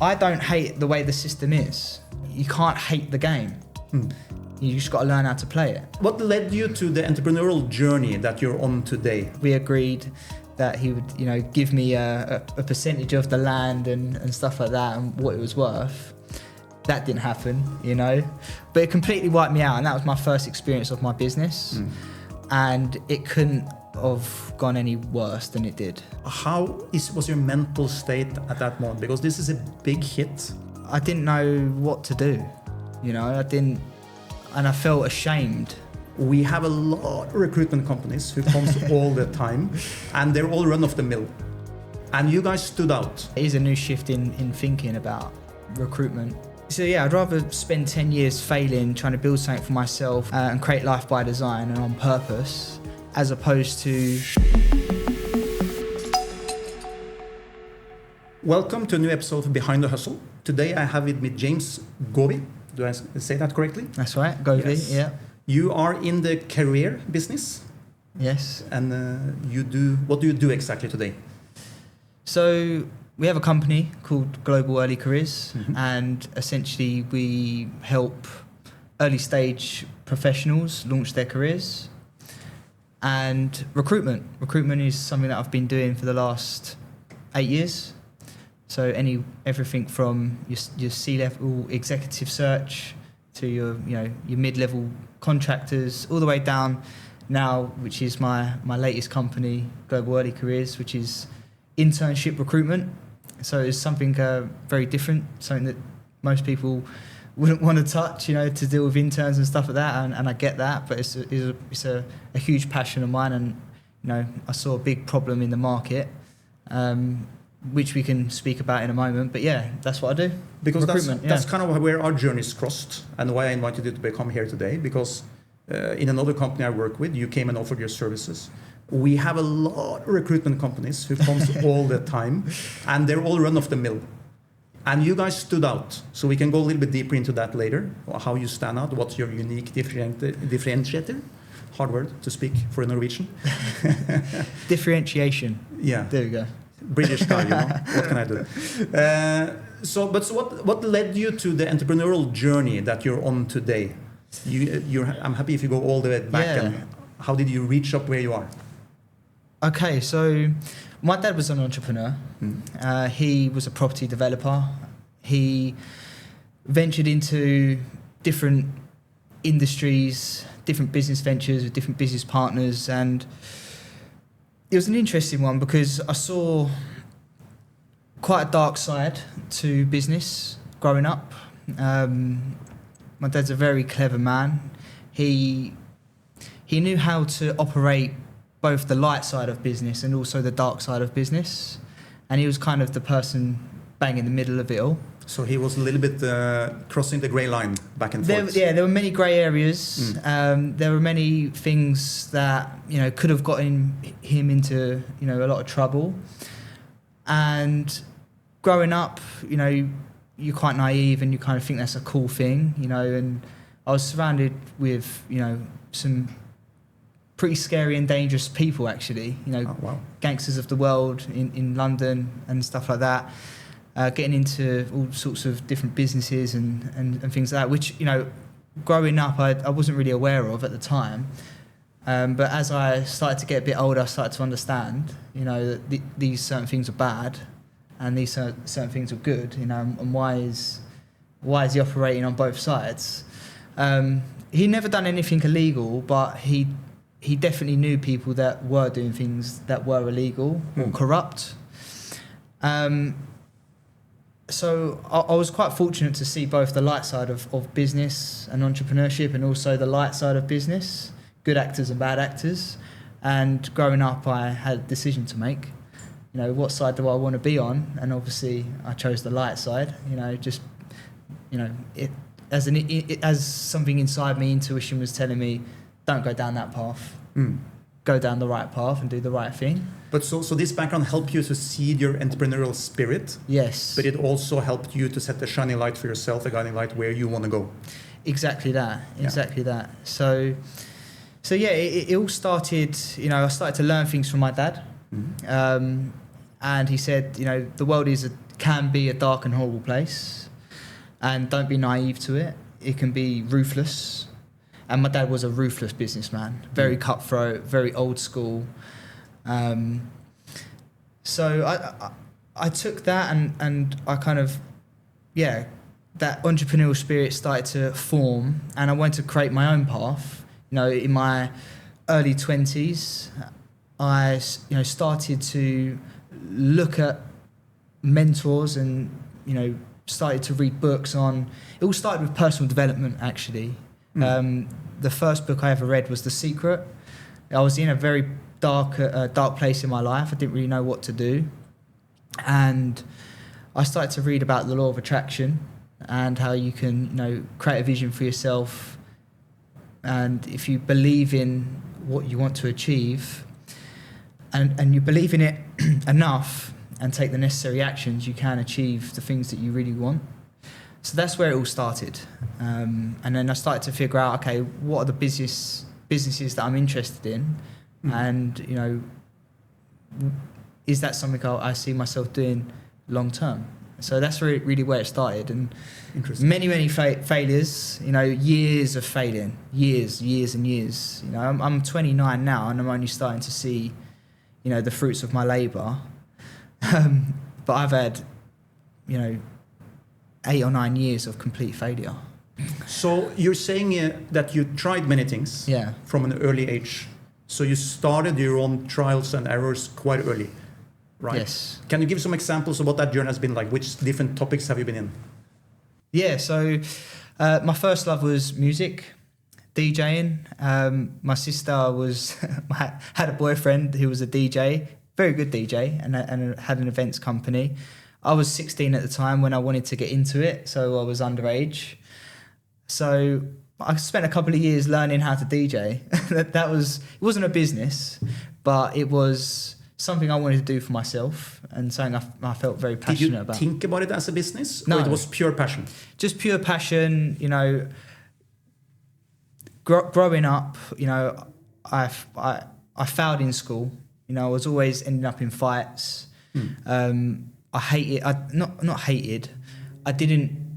I don't hate the way the system is. You can't hate the game. You just got to learn how to play it. What led you to the entrepreneurial journey that you're on today? We agreed that he would, give me a percentage of the land and stuff like that and what it was worth. That didn't happen, but it completely wiped me out, and that was my first experience of my business. And it couldn't have gone any worse than it did. How was your mental state at that moment? Because this is a big hit. I didn't know what to do, I didn't, and I felt ashamed. We have a lot of recruitment companies who comes all the time, and they're all run of the mill. And you guys stood out. It is a new shift in thinking about recruitment. So yeah, I'd rather spend 10 years failing, trying to build something for myself and create life by design and on purpose, as opposed to... Welcome to a new episode of Behind the Hustle. Today I have with me James Govey. Do I say that correctly? That's right, Govey, yes. Yeah. You are in the career business. Yes. And what do you do exactly today? So we have a company called Global Early Careers, and essentially we help early stage professionals launch their careers. And recruitment is something that I've been doing for the last 8 years. So everything from your C-level executive search to your mid-level contractors, all the way down now, which is my latest company, Global Early Careers, which is internship recruitment. So it's something very different, something that most people wouldn't want to touch, to deal with interns and stuff like that. And I get that, but it's a huge passion of mine. And, I saw a big problem in the market, which we can speak about in a moment. But yeah, that's what I do. Because that's kind of where our journeys crossed, and why I invited you to come here today. Because in another company I work with, you came and offered your services. We have a lot of recruitment companies who comes all the time, and they're all run of the mill. And you guys stood out. So we can go a little bit deeper into that later, how you stand out, what's your unique differentiator. Hard word to speak for a Norwegian. Differentiation. Yeah. There we go. British guy, what can I do? So what led you to the entrepreneurial journey that you're on today? I'm happy if you go all the way back. Yeah. And how did you reach up where you are? Okay, so my dad was an entrepreneur. He was a property developer. He ventured into different industries, different business ventures with different business partners, and it was an interesting one because I saw quite a dark side to business growing up. My dad's a very clever man. He knew how to operate both the light side of business and also the dark side of business. And he was kind of the person bang in the middle of it all. So he was a little bit crossing the grey line back and forth. There were many grey areas. There were many things that could have gotten him into a lot of trouble. And growing up, you're quite naive and you kind of think that's a cool thing, And I was surrounded with some pretty scary and dangerous people, actually. Oh, wow. Gangsters of the world in London and stuff like that. Getting into all sorts of different businesses and things like that, which, growing up, I wasn't really aware of at the time. But as I started to get a bit older, I started to understand, that these certain things are bad and these certain things are good, and why is he operating on both sides? He never done anything illegal, but he definitely knew people that were doing things that were illegal or corrupt. So I was quite fortunate to see both the light side of business and entrepreneurship, and also the light side of business, good actors and bad actors. And growing up, I had a decision to make. What side do I want to be on? And obviously, I chose the light side. As something inside me, intuition was telling me, don't go down that path. Go down the right path and do the right thing. But so this background helped you to seed your entrepreneurial spirit. Yes. But it also helped you to set the shining light for yourself, a guiding light where you want to go. Exactly that. Exactly that. So yeah, it all started. I started to learn things from my dad, and he said, the world is a can be a dark and horrible place, and don't be naive to it. It can be ruthless, and my dad was a ruthless businessman, very cutthroat, very old school. So I took that and I kind of, that entrepreneurial spirit started to form, and I wanted to create my own path. You know, in my early 20s, I started to look at mentors and, started to read books on, it all started with personal development, actually. The first book I ever read was The Secret. I was in a very dark place in my life. I didn't really know what to do. And I started to read about the law of attraction and how you can, create a vision for yourself. And if you believe in what you want to achieve and you believe in it enough and take the necessary actions, you can achieve the things that you really want. So that's where it all started. And then I started to figure out, okay, what are the businesses that I'm interested in? And, is that something I see myself doing long term? So that's really where it started. And many failures, years of failing, years and years. I'm 29 now and I'm only starting to see, the fruits of my labour. But I've had, 8 or 9 years of complete failure. So you're saying that you tried many things from an early age. So you started your own trials and errors quite early, right? Yes. Can you give some examples of what that journey has been like? Which different topics have you been in? Yeah, so my first love was music, DJing. My sister had a boyfriend who was a DJ, very good DJ, and had an events company. I was 16 at the time when I wanted to get into it, so I was underage. So I spent a couple of years learning how to DJ. It wasn't a business, but it was something I wanted to do for myself and something I felt very passionate about. Did you think about it as a business? No. Or it was pure passion? Just pure passion, growing up, I failed in school. I was always ending up in fights. I didn't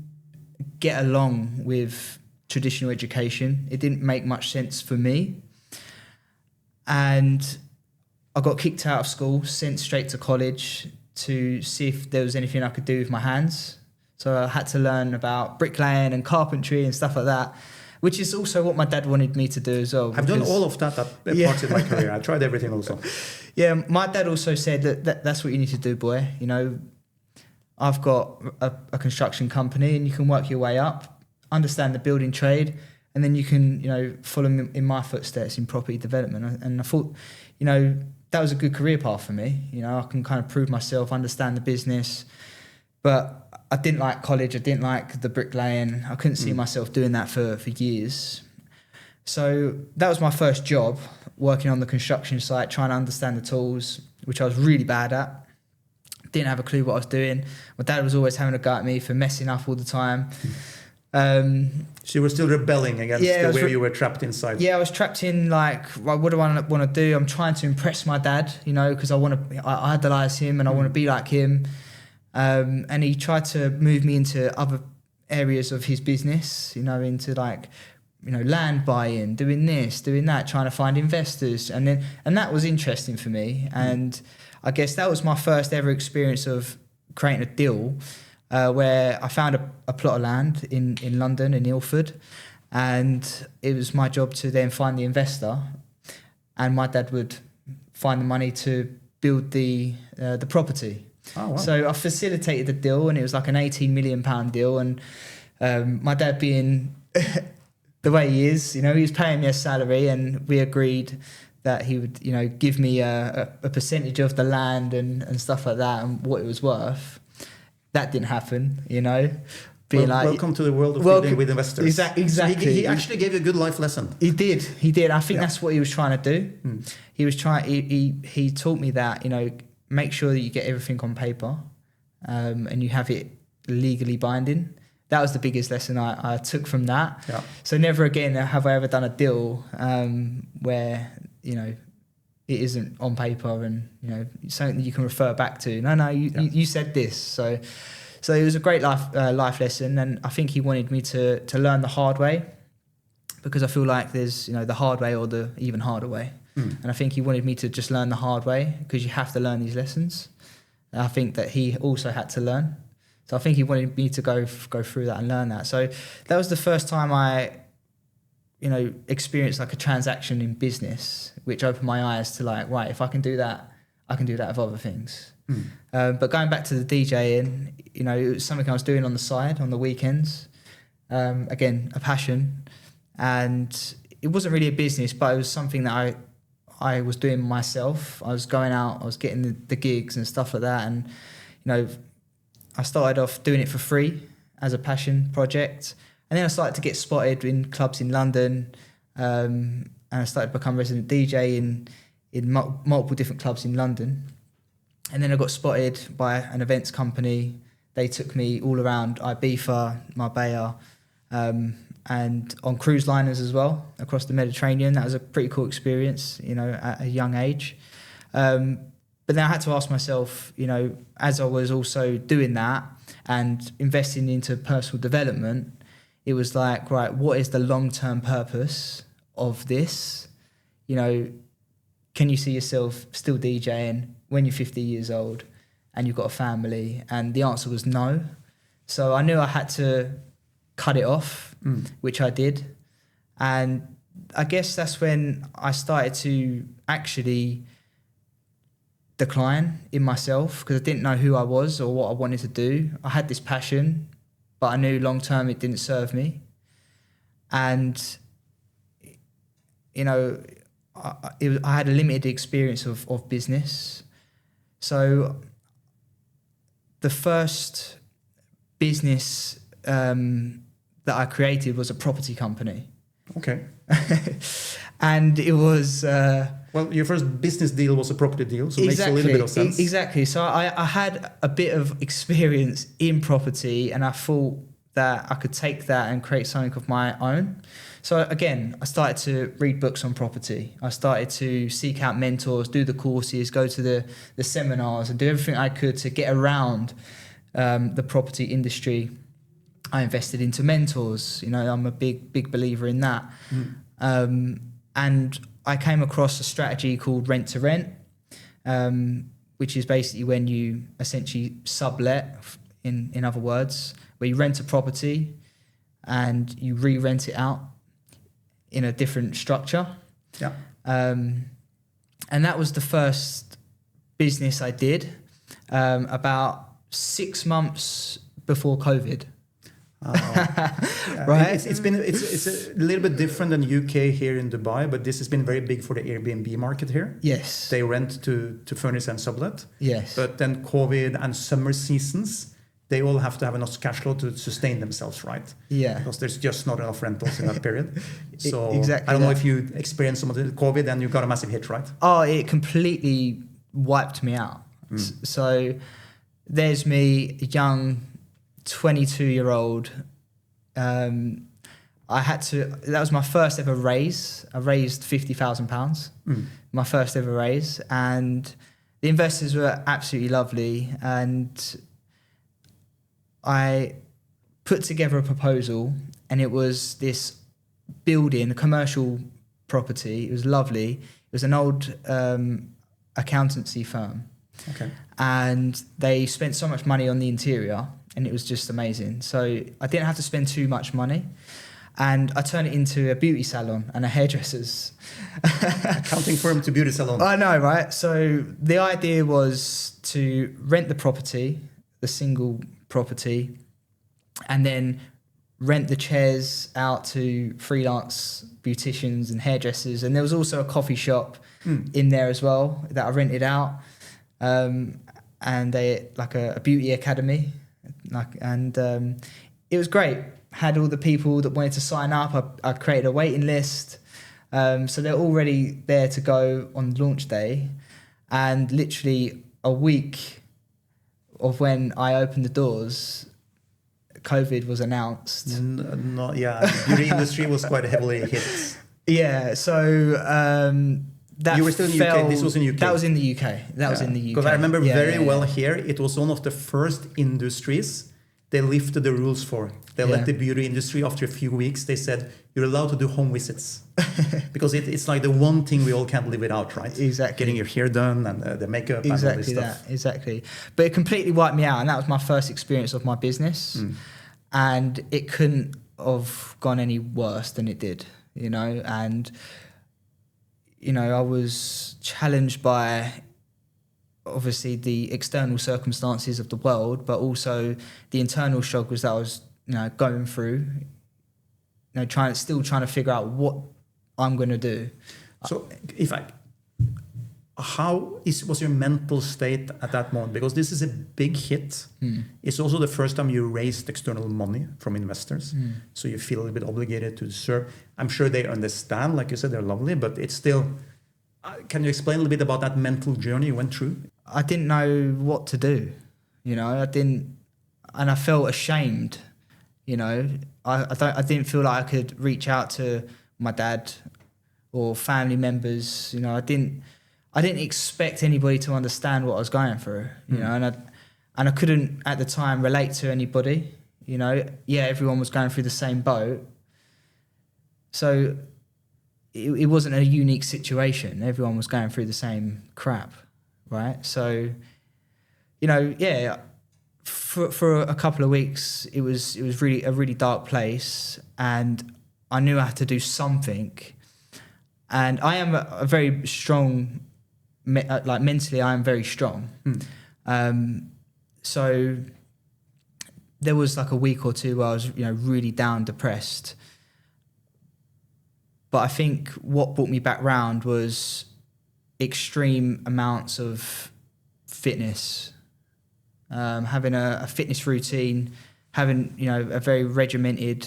get along with traditional education. It didn't make much sense for me. And I got kicked out of school, sent straight to college to see if there was anything I could do with my hands. So I had to learn about bricklaying and carpentry and stuff like that, which is also what my dad wanted me to do as well. I've done all of that parts of my career. I tried everything also. Yeah, my dad also said that's what you need to do, boy. I've got a construction company and you can work your way up, understand the building trade, and then you can, follow in my footsteps in property development. And I thought, that was a good career path for me. I can kind of prove myself, understand the business. But I didn't like college. I didn't like the bricklaying. I couldn't see myself doing that for years. So that was my first job, working on the construction site, trying to understand the tools, which I was really bad at. Didn't have a clue what I was doing. My dad was always having a go at me for messing up all the time. So you were still rebelling against the way you were trapped inside. Yeah, I was trapped in what do I want to do? I'm trying to impress my dad, because I idolise him and I want to be like him. And he tried to move me into other areas of his business, into land buying, doing this, doing that, trying to find investors. And that was interesting for me. And I guess that was my first ever experience of creating a deal where I found a plot of land in London, in Ilford. And it was my job to then find the investor. And my dad would find the money to build the property. Oh, wow. So I facilitated the deal, and it was like an £18 million deal. And my dad, being the way he is, he was paying me a salary, and we agreed that he would, give me a percentage of the land and stuff like that and what it was worth. That didn't happen, Welcome to the world of dealing with investors. Exactly. So he actually gave you a good life lesson. He did. I think that's what he was trying to do. He was he taught me that, make sure that you get everything on paper and you have it legally binding. That was the biggest lesson I took from that. Yeah. So never again have I ever done a deal where, it isn't on paper and, you know, something that you can refer back to. No, you said this. So it was a great life lesson, and I think he wanted me to learn the hard way, because I feel like there's, you know, the hard way or the even harder way. And I think he wanted me to just learn the hard way, because you have to learn these lessons. And I think that he also had to learn. So I think he wanted me to go through that and learn that. So that was the first time I, you know, experienced like a transaction in business, which opened my eyes to like, right, if I can do that, I can do that with other things. But going back to the DJing, you know, it was something I was doing on the side, on the weekends. Again, a passion. And it wasn't really a business, but it was something that I was doing myself. I was going out, I was getting the gigs and stuff like that. And, you know, I started off doing it for free as a passion project. And then I started to get spotted in clubs in London. And I started to become resident DJ in multiple different clubs in London. And then I got spotted by an events company. They took me all around Ibiza, Marbella, and on cruise liners as well, across the Mediterranean. That was a pretty cool experience, you know, at a young age. But then I had to ask myself, you know, as I was also doing that and investing into personal development, it was like, right, what is the long-term purpose of this? You know, can you see yourself still DJing when you're 50 years old and you've got a family? And the answer was no. So I knew I had to cut it off, which I did. And I guess that's when I started to actually decline in myself, because I didn't know who I was or what I wanted to do. I had this passion, but I knew long term it didn't serve me. And, you know, I had a limited experience of business. So the first business that I created was a property company. Okay. And it was... well, your first business deal was a property deal, so it makes a exactly, little bit of sense. Exactly. So I had a bit of experience in property, and I thought that I could take that and create something of my own. So again, I started to read books on property. I started to seek out mentors, do the courses, go to the seminars, and do everything I could to get around the property industry. I invested into mentors. You know, I'm a big believer in that. And I came across a strategy called rent to rent, which is basically when you essentially sublet, in other words, where you rent a property and you re-rent it out in a different structure. Yeah. And that was the first business I did, about 6 months before COVID. Yeah. Right. It's a little bit different than UK here in Dubai, but this has been very big for the Airbnb market here. Yes. They rent to furnish and sublet. Yes. But then COVID and summer seasons, they all have to have enough cash flow to sustain themselves, right? Yeah. Because there's just not enough rentals in that period. So exactly I don't know if you experienced some of the COVID and you got a massive hit, right? Oh, it completely wiped me out. So there's me, a young 22-year-old. That was my first ever raise. I raised £50,000, my first ever raise. And the investors were absolutely lovely. And I put together a proposal, and it was this building, a commercial property. It was lovely. It was an old accountancy firm. Okay. And they spent so much money on the interior, and it was just amazing. So I didn't have to spend too much money. And I turned it into a beauty salon and a hairdresser's. Accounting firm to beauty salon. I know, right? So the idea was to rent the property, the single property, and then rent the chairs out to freelance beauticians and hairdressers. And there was also a coffee shop in there as well that I rented out. And they like a beauty academy, it was great. Had all the people that wanted to sign up. I created a waiting list, so they're already there to go on launch day. And literally a week of when I opened the doors, COVID was announced. The beauty industry was quite heavily hit. Yeah, so that You were still in the UK. This was in the UK. That was in the UK. That was in the UK. Because I remember very well here. It was one of the first industries they lifted the rules for. They let the beauty industry, after a few weeks, they said, you're allowed to do home visits. Because it's like the one thing we all can't live without, right? Exactly. Getting your hair done and the makeup and all this stuff. Exactly. But it completely wiped me out. And that was my first experience of my business. And it couldn't have gone any worse than it did, you know. And, you know, I was challenged by obviously the external circumstances of the world, but also the internal struggles that I was, you know, going through, you know, still trying to figure out what I'm going to do. So how was your mental state at that moment? Because this is a big hit. It's also the first time you raised external money from investors. So you feel a little bit obligated to serve. I'm sure they understand, like you said, they're lovely, but it's still, can you explain a little bit about that mental journey you went through? I didn't know what to do, you know, and I felt ashamed, you know. I didn't feel like I could reach out to my dad or family members, you know. I didn't expect anybody to understand what I was going through, you know, and I couldn't at the time relate to anybody, you know. Yeah, everyone was going through the same boat, so it wasn't a unique situation. Everyone was going through the same crap, right? So, you know, yeah, for a couple of weeks, it was really a really dark place, and I knew I had to do something. And I am a very strong, like mentally, I am very strong. So there was like a week or two where I was, you know, really down, depressed. But I think what brought me back round was extreme amounts of fitness, having a fitness routine, having, you know, a very regimented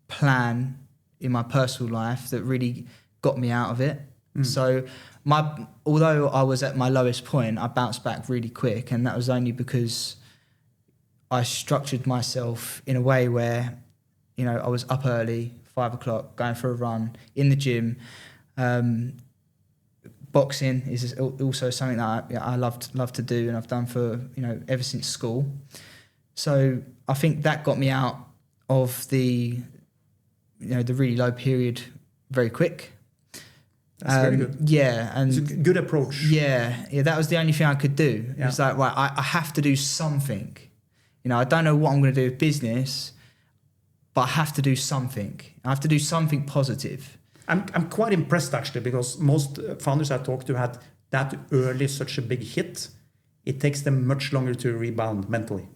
plan in my personal life that really got me out of it. So although I was at my lowest point, I bounced back really quick, and that was only because I structured myself in a way where, you know, I was up early, 5 o'clock, going for a run in the gym. Boxing is also something that I love to do, and I've done for, you know, ever since school. So I think that got me out of the, you know, the really low period very quick. That's very good. Yeah, and it's a good approach. Yeah, that was the only thing I could do. Yeah. It was like, right, I have to do something. You know, I don't know what I'm going to do with business, but I have to do something. I have to do something positive. I'm quite impressed, actually, because most founders I talk to had that early such a big hit. It takes them much longer to rebound mentally.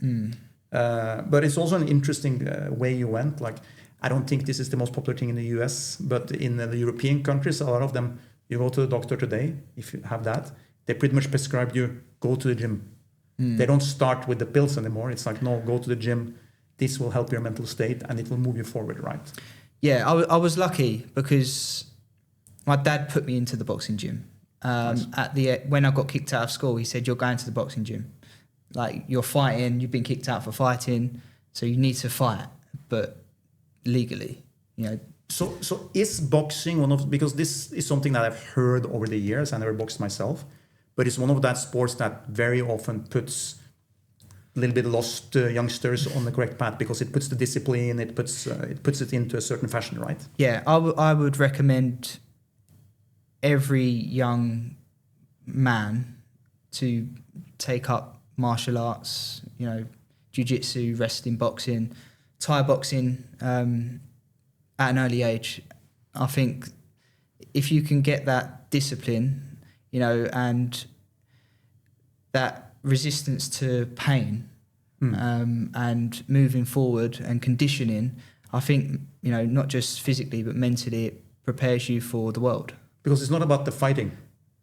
But it's also an interesting way you went. Like, I don't think this is the most popular thing in the US, but in the European countries, a lot of them, you go to the doctor today, if you have that, they pretty much prescribe you, go to the gym. They don't start with the pills anymore. It's like, no, go to the gym. This will help your mental state and it will move you forward, right? Yeah, I was lucky because my dad put me into the boxing gym. Nice. When I got kicked out of school, he said, you're going to the boxing gym. Like, you're fighting, you've been kicked out for fighting, so you need to fight, but legally, you know. So is boxing one of, because this is something that I've heard over the years, I never boxed myself, but it's one of that sports that very often puts a little bit lost youngsters on the correct path, because it puts the discipline, it puts it into a certain fashion, right? Yeah, I would recommend every young man to take up martial arts, you know, jiu-jitsu, wrestling, boxing, Thai boxing at an early age. I think if you can get that discipline, you know, and that resistance to pain and moving forward and conditioning, I think, you know, not just physically but mentally, it prepares you for the world. Because it's not about the fighting.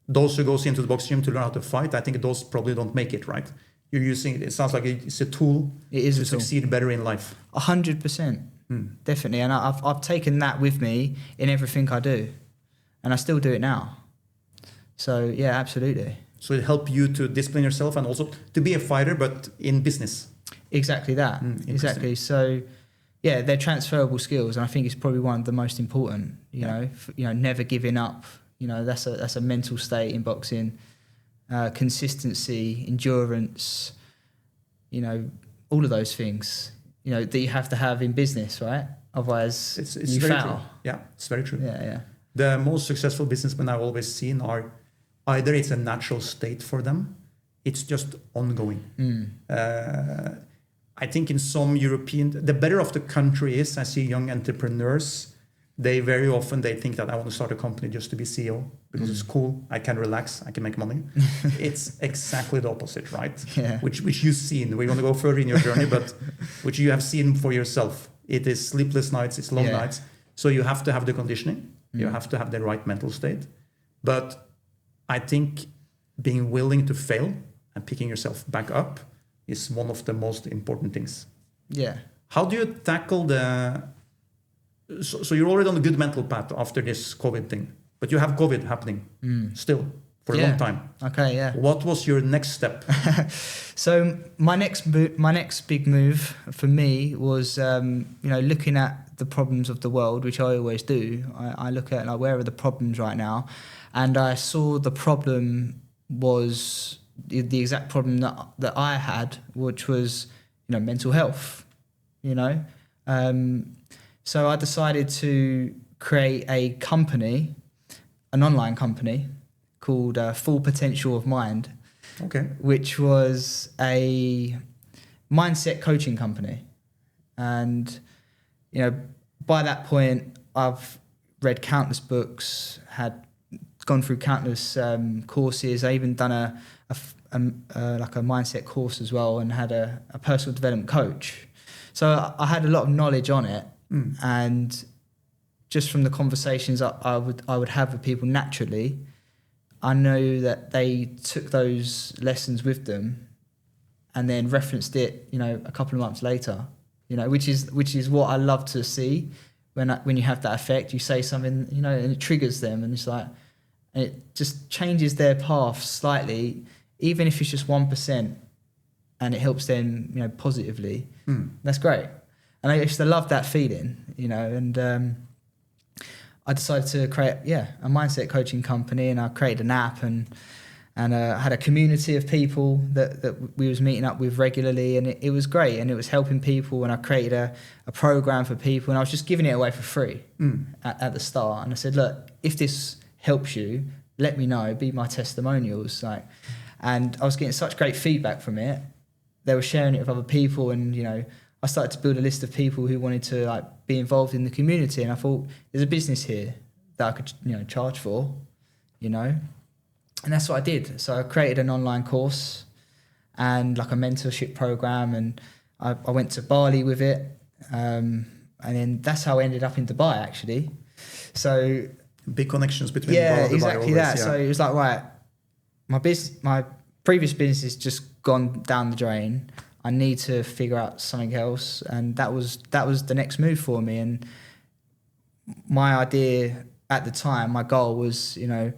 Those who goes into the box gym to learn how to fight, I think those probably don't make it, right? You're using it sounds like it's a tool to succeed better in life. 100%, definitely. And I've taken that with me in everything I do, and I still do it now. So yeah, absolutely. So it helped you to discipline yourself and also to be a fighter, but in business. Exactly that. Exactly. So yeah, they're transferable skills, and I think it's probably one of the most important. Never giving up. That's a mental state in boxing. Consistency, endurance. All of those things. That you have to have in business, right? Otherwise, it's you very fail. true. Yeah, it's very true. Yeah. The most successful businessmen I've always seen are either it's a natural state for them, it's just ongoing. I think in some European, the better of the country is, I see young entrepreneurs, they very often they think that I want to start a company just to be CEO because it's cool, I can relax, I can make money. It's exactly the opposite, right? Yeah. Which you've seen. We want to go further in your journey, but which you have seen for yourself. It is sleepless nights, it's long nights. So you have to have the conditioning, you have to have the right mental state. But I think being willing to fail and picking yourself back up is one of the most important things. Yeah. How do you tackle so you're already on a good mental path after this COVID thing, but you have COVID happening still for a long time. Okay, yeah. What was your next step? So my next big move for me was, looking at the problems of the world, which I always do. I look at where are the problems right now, and I saw the problem was the exact problem that I had, which was mental health. So I decided to create a company, an online company called Full Potential of Mind. Okay. Which was a mindset coaching company. And, by that point, I've read countless books, had gone through countless courses. I even done a mindset course as well, and had a personal development coach. So I had a lot of knowledge on it. And just from the conversations I would have with people naturally, I know that they took those lessons with them and then referenced it, a couple of months later, which is what I love to see when you have that effect. You say something, and it triggers them, and it just changes their path slightly, even if it's just 1%, and it helps them, positively. That's great. And I used to love that feeling, and I decided to create, a mindset coaching company, and I created an app and had a community of people that we was meeting up with regularly, and it was great, and it was helping people, and I created a program for people, and I was just giving it away for free at the start. And I said, look, if this helps you, let me know, be my testimonials. And I was getting such great feedback from it. They were sharing it with other people, and, I started to build a list of people who wanted to be involved in the community, and I thought there's a business here that I could charge for, and that's what I did. So I created an online course and a mentorship program, and I went to Bali with it, and then that's how I ended up in Dubai actually. So big connections between Dubai exactly always, that. Yeah. So it was right, my previous business has just gone down the drain. I need to figure out something else, and that was the next move for me. And my idea at the time, my goal was, I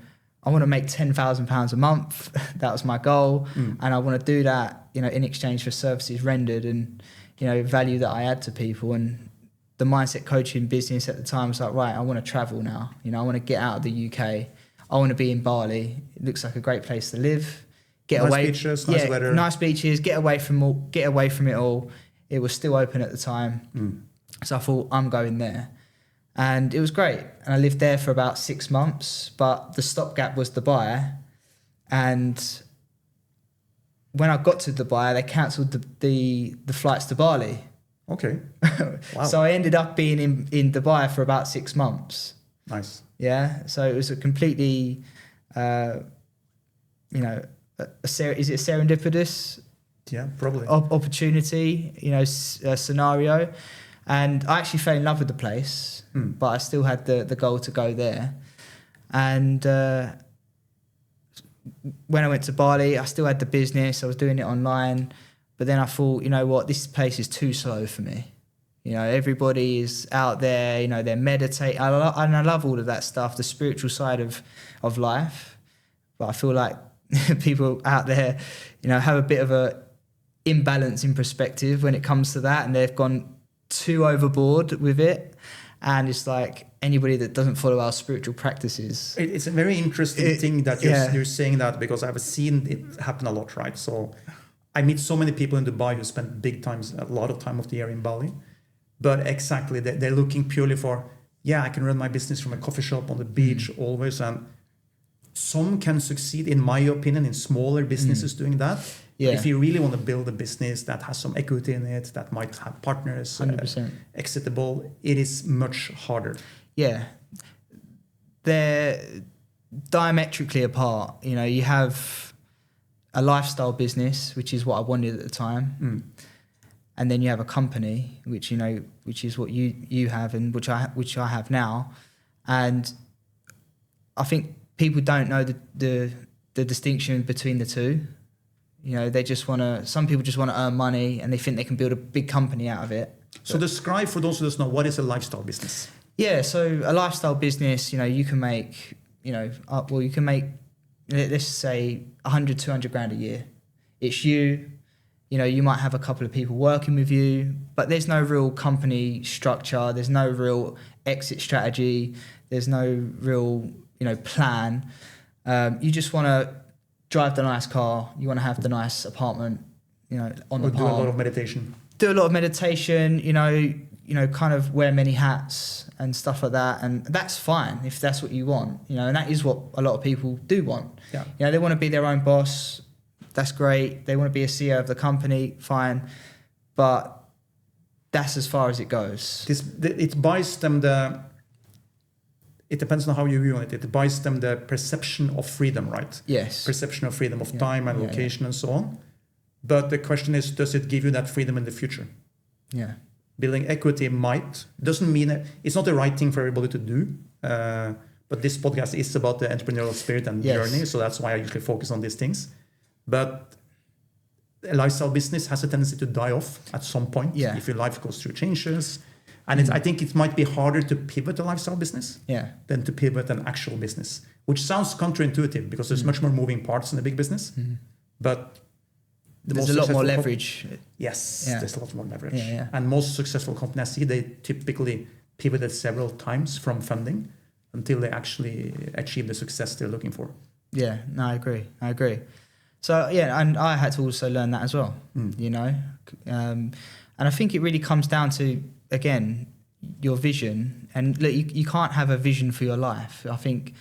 want to make £10,000 a month. That was my goal, and I want to do that, in exchange for services rendered and, value that I add to people. And the mindset coaching business at the time was right, I want to travel now. I want to get out of the UK. I want to be in Bali. It looks like a great place to live. Get nice away, beaches, nice weather. Nice beaches. Get away from it all. It was still open at the time, so I thought I'm going there, and it was great. And I lived there for about 6 months, but the stopgap was Dubai, and when I got to Dubai, they cancelled the flights to Bali. Okay, wow. So I ended up being in Dubai for about 6 months. Nice. Yeah, so it was a completely, is it serendipitous? Yeah, probably. Opportunity, scenario. And I actually fell in love with the place, but I still had the goal to go there. And when I went to Bali, I still had the business. I was doing it online. But then I thought, this place is too slow for me. Everybody is out there, they're meditating. And I love all of that stuff, the spiritual side of life. But I feel like people out there, have a bit of a imbalance in perspective when it comes to that, and they've gone too overboard with it. And it's like anybody that doesn't follow our spiritual practices. It's a very interesting thing that you're saying that, because I've seen it happen a lot, right? So I meet so many people in Dubai who spend a lot of time of the year in Bali. But exactly, they're looking purely for, I can run my business from a coffee shop on the beach always. And some can succeed, in my opinion, in smaller businesses doing that. Yeah. If you really want to build a business that has some equity in it, that might have partners, 100%. Exitable, it is much harder. Yeah. They're diametrically apart. You know, you have a lifestyle business, which is what I wanted at the time. And then you have a company, which is what you have and which I have now. And I think people don't know the distinction between the two. You know, some people just want to earn money and they think they can build a big company out of it. So describe for those who don't know, what is a lifestyle business? Yeah, so a lifestyle business, you can make, let's say 100, 200 grand a year. It's you might have a couple of people working with you, but there's no real company structure. There's no real exit strategy. There's no real, plan. You just want to drive the nice car. You want to have the nice apartment, on the palm. Do a lot of meditation. Do a lot of meditation, kind of wear many hats and stuff like that. And that's fine if that's what you want, and that is what a lot of people do want. Yeah. They want to be their own boss. That's great. They want to be a CEO of the company, fine. But that's as far as it goes. It buys them it depends on how you view it. It buys them the perception of freedom, right? Yes. Perception of freedom of time and location and so on. But the question is, does it give you that freedom in the future? Yeah. Building equity doesn't mean it's not the right thing for everybody to do. But this podcast is about the entrepreneurial spirit and journey. So that's why I usually focus on these things. But a lifestyle business has a tendency to die off at some point if your life goes through changes. And I think it might be harder to pivot a lifestyle business than to pivot an actual business, which sounds counterintuitive because there's much more moving parts in a big business. But there's a lot more leverage. There's a lot more leverage. Yeah. And most successful companies I see, they typically pivoted several times from funding until they actually achieve the success they're looking for. Yeah, no, I agree. So, and I had to also learn that as well, And I think it really comes down to, again, your vision. And look, you can't have a vision for your life. I think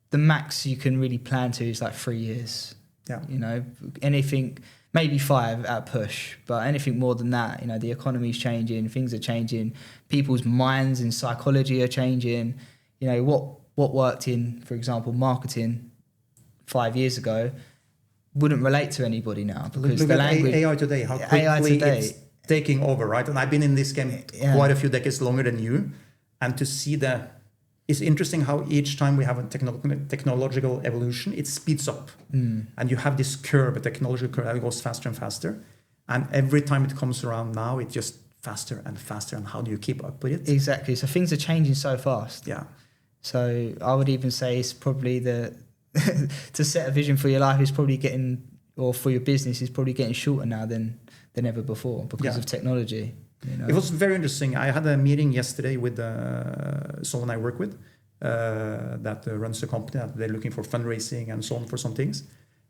the max you can really plan to is like 3 years. Yeah. Anything, maybe 5 at push, but anything more than that, the economy's changing, things are changing, people's minds and psychology are changing. What worked in, for example, marketing 5 years ago wouldn't relate to anybody now because look the at language. AI today, how quickly it's taking over, right? And I've been in this game quite a few decades longer than you, and to see it's interesting how each time we have a technological evolution, it speeds up, and you have this curve, a technological curve that goes faster and faster, and every time it comes around now, it's just faster and faster. And how do you keep up with it? Exactly. So things are changing so fast. Yeah. So I would even say it's probably to set a vision for your life is probably or for your business is probably getting shorter now than ever before because of technology. It was very interesting. I had a meeting yesterday with someone I work with that runs a company that they're looking for fundraising and so on for some things.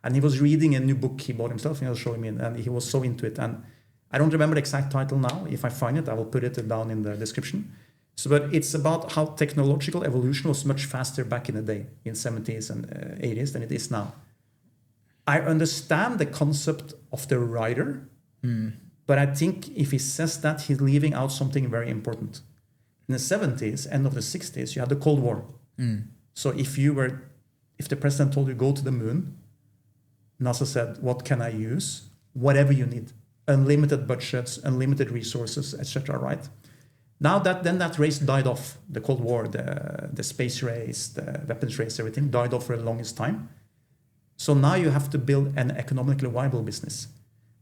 And he was reading a new book he bought himself and he was showing me, and he was so into it. And I don't remember the exact title now. If I find it, I will put it down in the description. So, but it's about how technological evolution was much faster back in the day, in 70s and 80s, than it is now. I understand the concept of the rider, but I think if he says that, he's leaving out something very important. In the 70s, end of the 60s, you had the Cold War. So if the president told you go to the moon, NASA said, what can I use? Whatever you need. Unlimited budgets, unlimited resources, etc., right? Now that race died off. The Cold War, the space race, the weapons race, everything died off for the longest time. So now you have to build an economically viable business,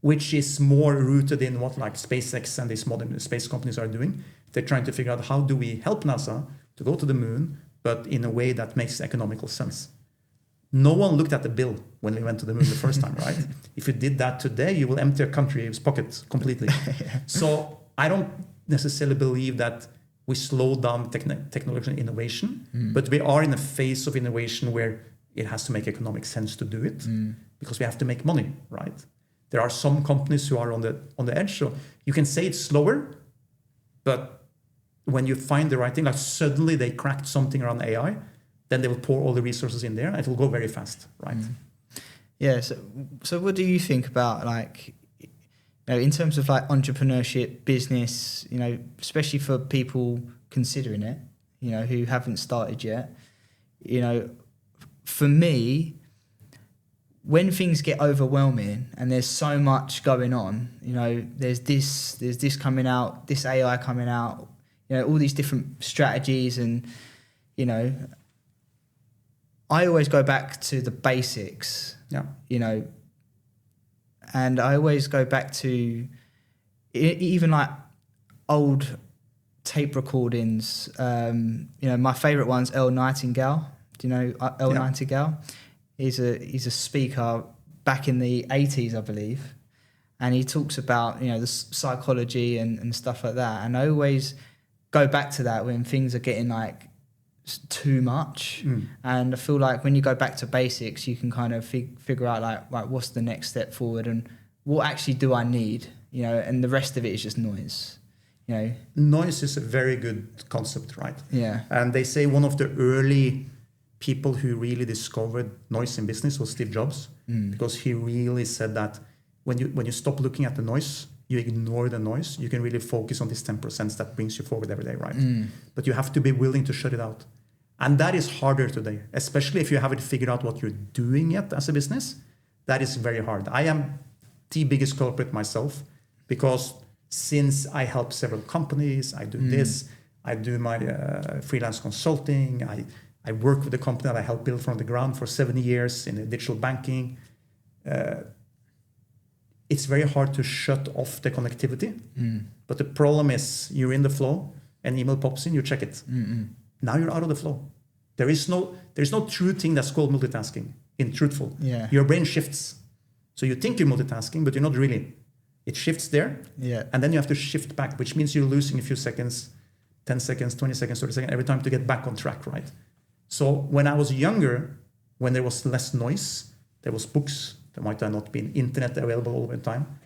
which is more rooted in what like SpaceX and these modern space companies are doing. They're trying to figure out how do we help NASA to go to the moon, but in a way that makes economical sense. No one looked at the bill when we went to the moon the first time, right? If you did that today, you will empty a country's pocket completely. So I don't necessarily believe that we slow down technological innovation, but we are in a phase of innovation where it has to make economic sense to do it because we have to make money, right? There are some companies who are on the edge, so you can say it's slower, but when you find the right thing, like suddenly they cracked something around AI, then they will pour all the resources in there and it will go very fast, right? Yeah. So what do you think about, like, you know, in terms of like entrepreneurship, business, you know, especially for people considering it, you know, who haven't started yet? You know, for me, when things get overwhelming and there's so much going on, you know, there's this coming out, this AI coming out, you know, all these different strategies, and, you know, I always go back to the basics, you know, and I always go back to even like old tape recordings. You know, my favourite one's Earl Nightingale. Do you know Earl Nightingale? He's a speaker back in the 80s, I believe, and he talks about, you know, the psychology and stuff like that. And I always go back to that when things are getting like too much. And I feel like when you go back to basics, you can kind of figure out like what's the next step forward and what actually do I need, you know, and the rest of it is just noise, you know. Noise is a very good concept, right? Yeah. And they say one of the early people who really discovered noise in business was Steve Jobs, because he really said that when you stop looking at the noise, you ignore the noise, you can really focus on this 10% that brings you forward every day, right? But you have to be willing to shut it out. And that is harder today, especially if you haven't figured out what you're doing yet as a business. That is very hard. I am the biggest culprit myself, because since I help several companies, I do this, I do my freelance consulting, I work with a company that I helped build from the ground for 7 years in digital banking. It's very hard to shut off the connectivity. But the problem is you're in the flow, an email pops in, you check it. Now you're out of the flow. There's no true thing that's called multitasking in truthful. Yeah. Your brain shifts. So you think you're multitasking, but you're not really. It shifts there. Yeah. And then you have to shift back, which means you're losing a few seconds, 10 seconds, 20 seconds, 30 seconds, every time to get back on track, right? So when I was younger, when there was less noise, there was books. There might have not been internet available all the time.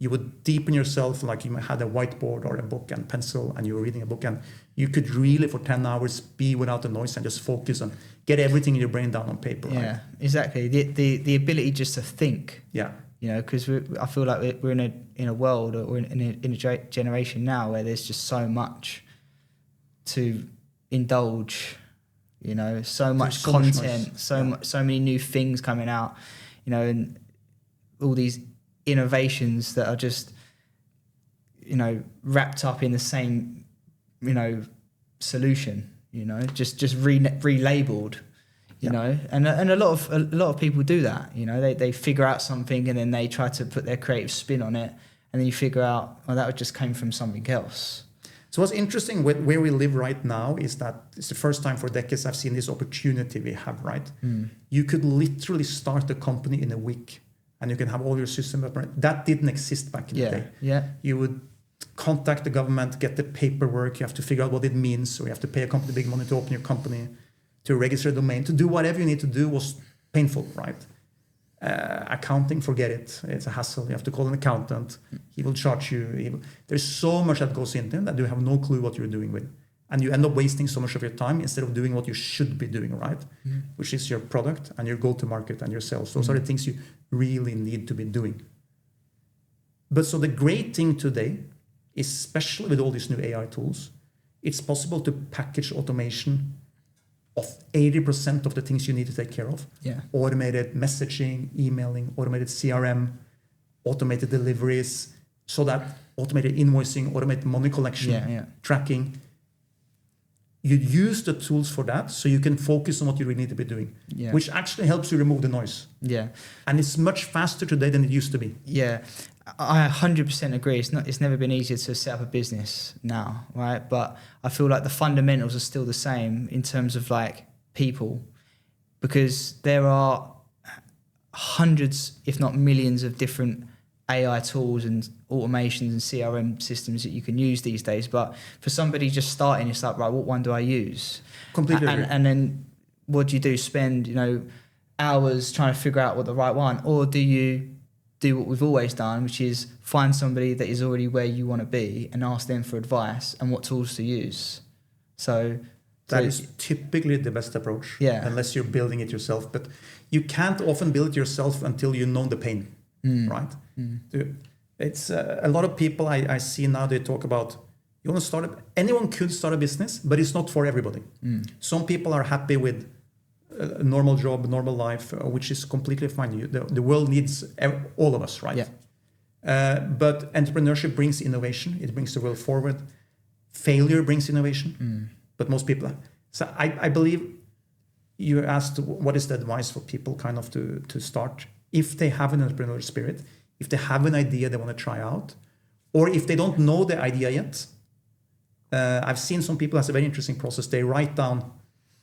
You would deepen yourself, like you had a whiteboard or a book and pencil, and you were reading a book, and you could really for 10 hours be without the noise and just focus and get everything in your brain down on paper. Yeah, right? exactly. The ability just to think. Yeah. You know, because I feel like we're in a world, or in a generation now where there's just so much to indulge. You know, so much content, so many new things coming out. You know, and all these innovations that are just, you know, wrapped up in the same, you know, solution. You know, just relabeled. You know, and a lot of people do that. You know, they figure out something and then they try to put their creative spin on it, and then you figure out, well, that just came from something else. So what's interesting with where we live right now is that it's the first time for decades I've seen this opportunity we have, right? You could literally start a company in a week and you can have all your systems up. That didn't exist back in the day. Yeah. You would contact the government, get the paperwork, you have to figure out what it means, or you have to pay a company big money to open your company, to register a domain, to do whatever you need to do was painful, right? Accounting, forget it. It's a hassle. You have to call an accountant. He will charge you. There's so much that goes into it that you have no clue what you're doing with. And you end up wasting so much of your time instead of doing what you should be doing, right? Which is your product and your go-to-market and your sales. Those are the things you really need to be doing. But so the great thing today, especially with all these new AI tools, it's possible to package automation of 80% of the things you need to take care of. Yeah. Automated messaging, emailing, automated CRM, automated deliveries, so that automated invoicing, automated money collection, tracking. You use the tools for that so you can focus on what you really need to be doing, which actually helps you remove the noise. Yeah. And it's much faster today than it used to be. Yeah. I 100% agree. It's never been easier to set up a business now, right? But I feel like the fundamentals are still the same in terms of like people, because there are hundreds, if not millions, of different AI tools and automations and CRM systems that you can use these days. But for somebody just starting, it's like, right, what one do I use? Completely agree. And then what do you do? Spend, hours trying to figure out what the right one, or do you do what we've always done, which is find somebody that is already where you want to be and ask them for advice and what tools to use. So that is typically the best approach, unless you're building it yourself. But you can't often build it yourself until you know the pain, right? It's a lot of people I see now, they talk about, you want to start anyone could start a business, but it's not for everybody. Some people are happy with a normal job, normal life, which is completely fine. The world needs all of us, right? Yeah. But entrepreneurship brings innovation. It brings the world forward. Failure brings innovation. But most people... So I believe you asked what is the advice for people kind of to start. If they have an entrepreneurial spirit, if they have an idea they want to try out, or if they don't know the idea yet. I've seen some people has a very interesting process. They write down...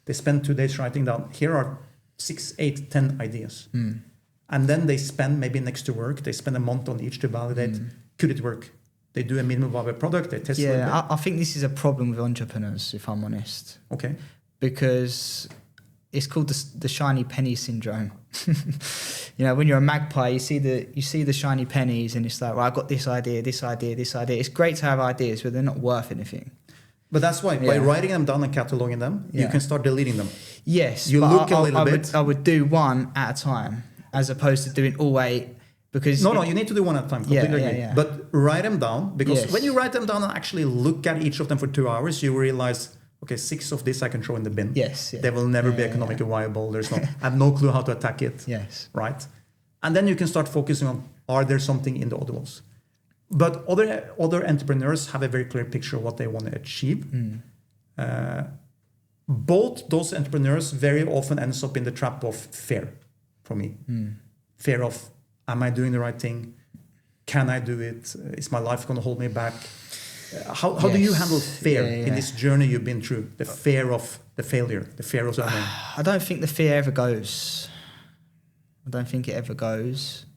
They spend 2 days writing down, here are 6, 8, 10 ideas. And then they spend, maybe next to work, they spend a month on each to validate, could it work? They do a minimum viable product, they test it. Yeah, I think this is a problem with entrepreneurs, if I'm honest. Okay. Because it's called the shiny penny syndrome. When you're a magpie, you see the shiny pennies and it's like, well, I've got this idea, this idea, this idea. It's great to have ideas, but they're not worth anything. But that's why, by writing them down and cataloging them, you can start deleting them. Yes, you look a little bit. I would do one at a time as opposed to doing all 8 because... No, you need to do one at a time. Completely agree. Yeah. But write them down because when you write them down and actually look at each of them for 2 hours, you realize, okay, 6 of this I can throw in the bin. Yes. Yeah. They will never be economically viable. I have no clue how to attack it. Yes. Right? And then you can start focusing on, are there something in the other ones? But other entrepreneurs have a very clear picture of what they want to achieve. Both those entrepreneurs very often ends up in the trap of fear for me. Fear of, am I doing the right thing? Can I do it? Is my life going to hold me back? How do you handle fear in this journey you've been through? The fear of the failure, the fear of the unknown. I don't think the fear ever goes. I don't think it ever goes.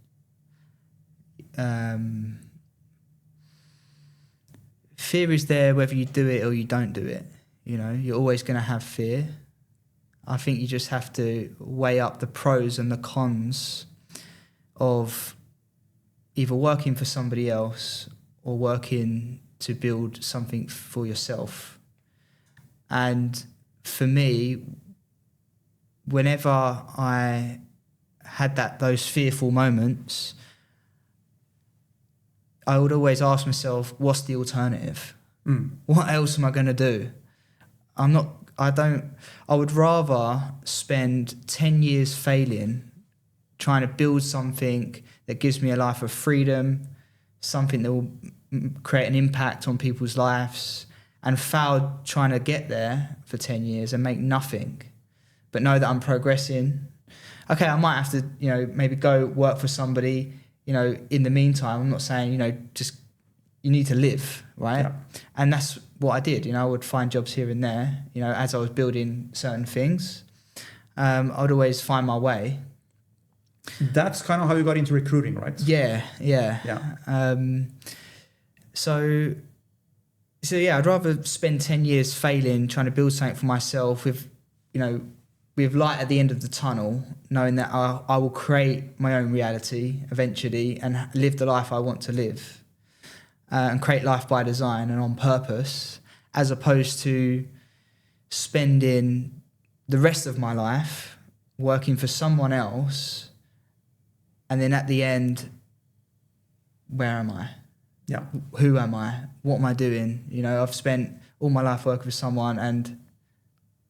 Fear is there whether you do it or you don't do it. You're always going to have fear. I think you just have to weigh up the pros and the cons of either working for somebody else or working to build something for yourself. And for me, whenever I had those fearful moments, I would always ask myself, what's the alternative? What else am I going to do? I would rather spend 10 years failing, trying to build something that gives me a life of freedom, something that will create an impact on people's lives, and fail trying to get there for 10 years and make nothing, but know that I'm progressing. Okay, I might have to, maybe go work for somebody, in the meantime. I'm not saying, just you need to live, right? Yeah. And that's what I did. I would find jobs here and there, as I was building certain things. I would always find my way. That's kind of how you got into recruiting, right? Yeah. So I'd rather spend 10 years failing, trying to build something for myself with light at the end of the tunnel, knowing that I will create my own reality eventually and live the life I want to live, and create life by design and on purpose, as opposed to spending the rest of my life working for someone else, and then at the end, where am I? Yeah. Who am I? What am I doing? I've spent all my life working for someone and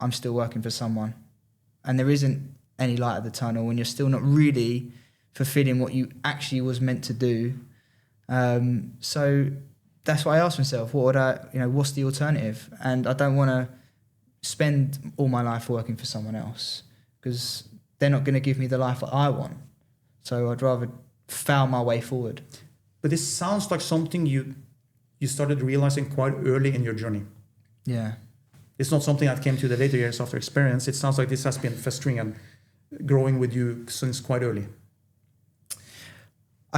I'm still working for someone. And there isn't any light at the tunnel when you're still not really fulfilling what you actually was meant to do. So that's why I asked myself, what's the alternative? And I don't want to spend all my life working for someone else because they're not going to give me the life that I want. So I'd rather fail my way forward. But this sounds like something you started realizing quite early in your journey. Yeah. It's not something that came to the later years after experience. It sounds like this has been festering and growing with you since quite early.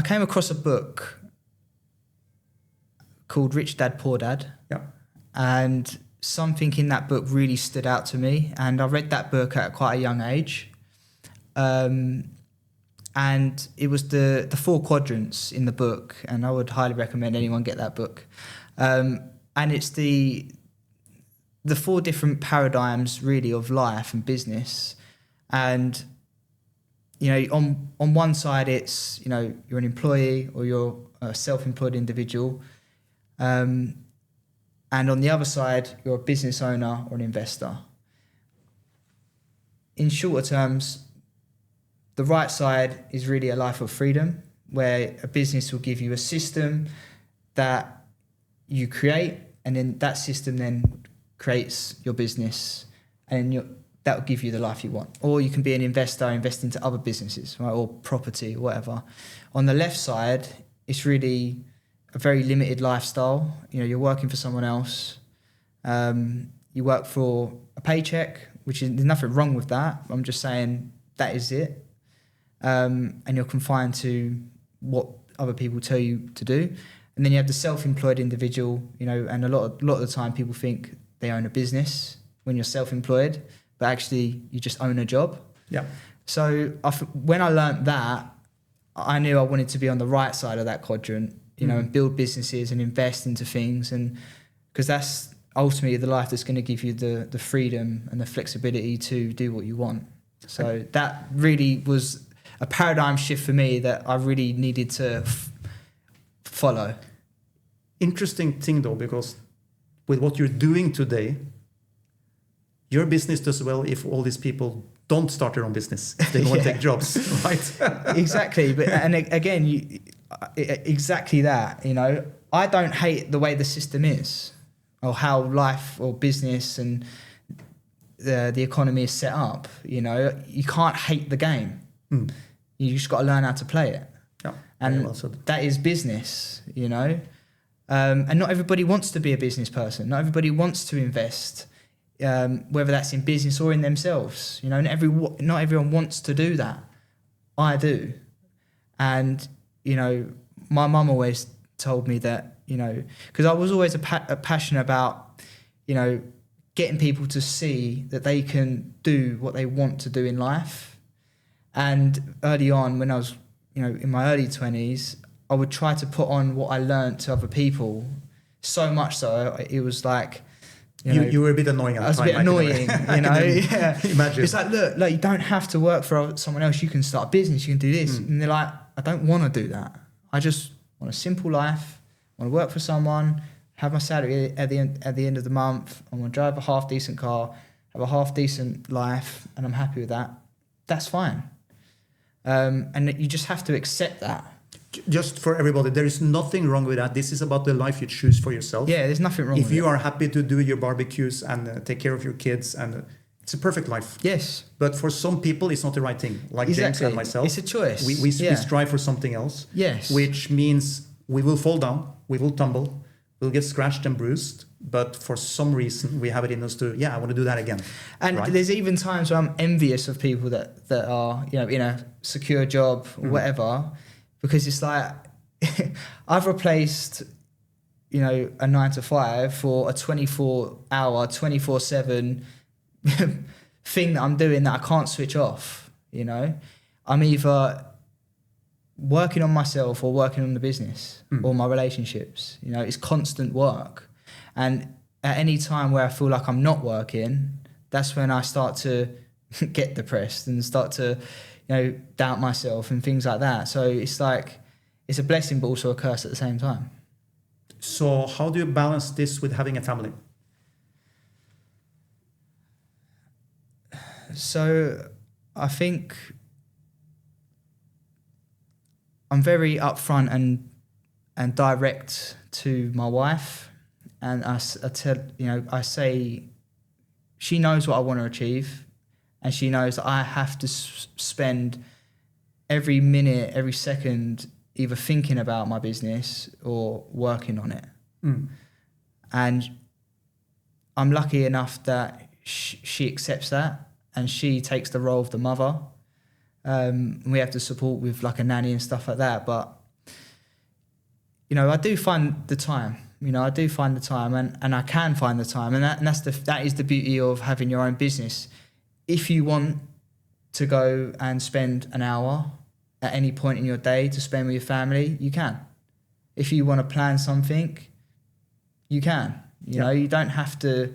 I came across a book called Rich Dad, Poor Dad. Yeah. And something in that book really stood out to me. And I read that book at quite a young age. And it was the 4 quadrants in the book. And I would highly recommend anyone get that book. And it's the 4 different paradigms really of life and business. And, you know, on one side it's, you know, you're an employee or you're a self-employed individual. And on the other side, you're a business owner or an investor. In shorter terms, the right side is really a life of freedom, where a business will give you a system that you create, and then that system then creates your business, and that will give you the life you want. Or you can be an investor, invest into other businesses, right, or property, or whatever. On the left side, it's really a very limited lifestyle. You know, you're working for someone else. You work for a paycheck, which is, there's nothing wrong with that. I'm just saying that is it. And you're confined to what other people tell you to do. And then you have the self-employed individual, you know, and a lot of the time people think they own a business when you're self-employed, but actually you just own a job. Yeah. So when I learned that, I knew I wanted to be on the right side of that quadrant, you know, and build businesses and invest into things, and because that's ultimately the life that's going to give you the freedom and the flexibility to do what you want. So that really was a paradigm shift for me that I really needed to follow. Interesting thing though, because with what you're doing today, your business does well if all these people don't start their own business. They go and take jobs, right? Exactly. But and again, exactly that. You know, I don't hate the way the system is, or how life or business and the economy is set up. You know, you can't hate the game. You just got to learn how to play it. Yeah, and that is business. You know, and not everybody wants to be a business person. Not everybody wants to invest. Whether that's in business or in themselves, you know, and not everyone wants to do that. I do. And, you know, my mum always told me that, you know, because I was always passionate about, you know, getting people to see that they can do what they want to do in life. And early on, when I was, you know, in my early 20s, I would try to put on what I learned to other people, so much so it was like, you were a bit annoying at the time. I was a bit annoying, you know. Yeah. Imagine. It's like, look, you don't have to work for someone else. You can start a business. You can do this. And they're like, I don't want to do that. I just want a simple life. I want to work for someone, have my salary at the end of the month. I want to drive a half decent car, have a half decent life, and I'm happy with that. That's fine. And you just have to accept that. Just for everybody, there is nothing wrong with that. This is about the life you choose for yourself. Yeah, there's nothing wrong with it. If you are happy to do your barbecues and take care of your kids, and it's a perfect life. Yes. But for some people, it's not the right thing. Like James and myself. It's a choice. We strive for something else. Yes. Which means we will fall down, we will tumble, we'll get scratched and bruised. But for some reason, we have it in us to, I want to do that again. And there's even times where I'm envious of people that are, you know, in a secure job or whatever. Because it's like, I've replaced, you know, a 9 to 5 for a 24-hour, 24/7 thing that I'm doing that I can't switch off, you know. I'm either working on myself or working on the business or my relationships. You know, it's constant work. And at any time where I feel like I'm not working, that's when I start to get depressed and start to, you know, doubt myself and things like that. So it's like, it's a blessing but also a curse at the same time. So how do you balance this with having a family? So I think I'm very upfront and direct to my wife, and I tell, you know, I say, she knows what I want to achieve. And she knows that I have to spend every minute, every second, either thinking about my business or working on it. And I'm lucky enough that she accepts that, and she takes the role of the mother. We have to support with like a nanny and stuff like that. But I do find the time. I do find the time, and I can find the time, and that is the beauty of having your own business. If you want to go and spend an hour at any point in your day to spend with your family, you can. If you want to plan something, you can. You don't have to.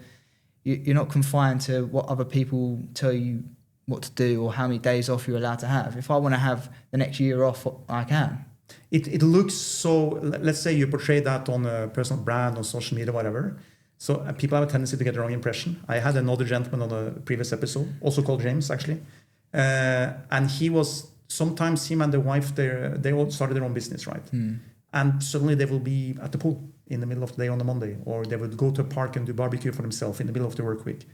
You're not confined to what other people tell you what to do or how many days off you're allowed to have. If I want to have the next year off, I can. It looks so, let's say you portray that on a personal brand, on social media, whatever. So people have a tendency to get the wrong impression. I had another gentleman on a previous episode, also called James, actually. And sometimes him and the wife, they all started their own business, right? And suddenly they will be at the pool in the middle of the day on a Monday, or they would go to a park and do barbecue for themselves in the middle of the work week.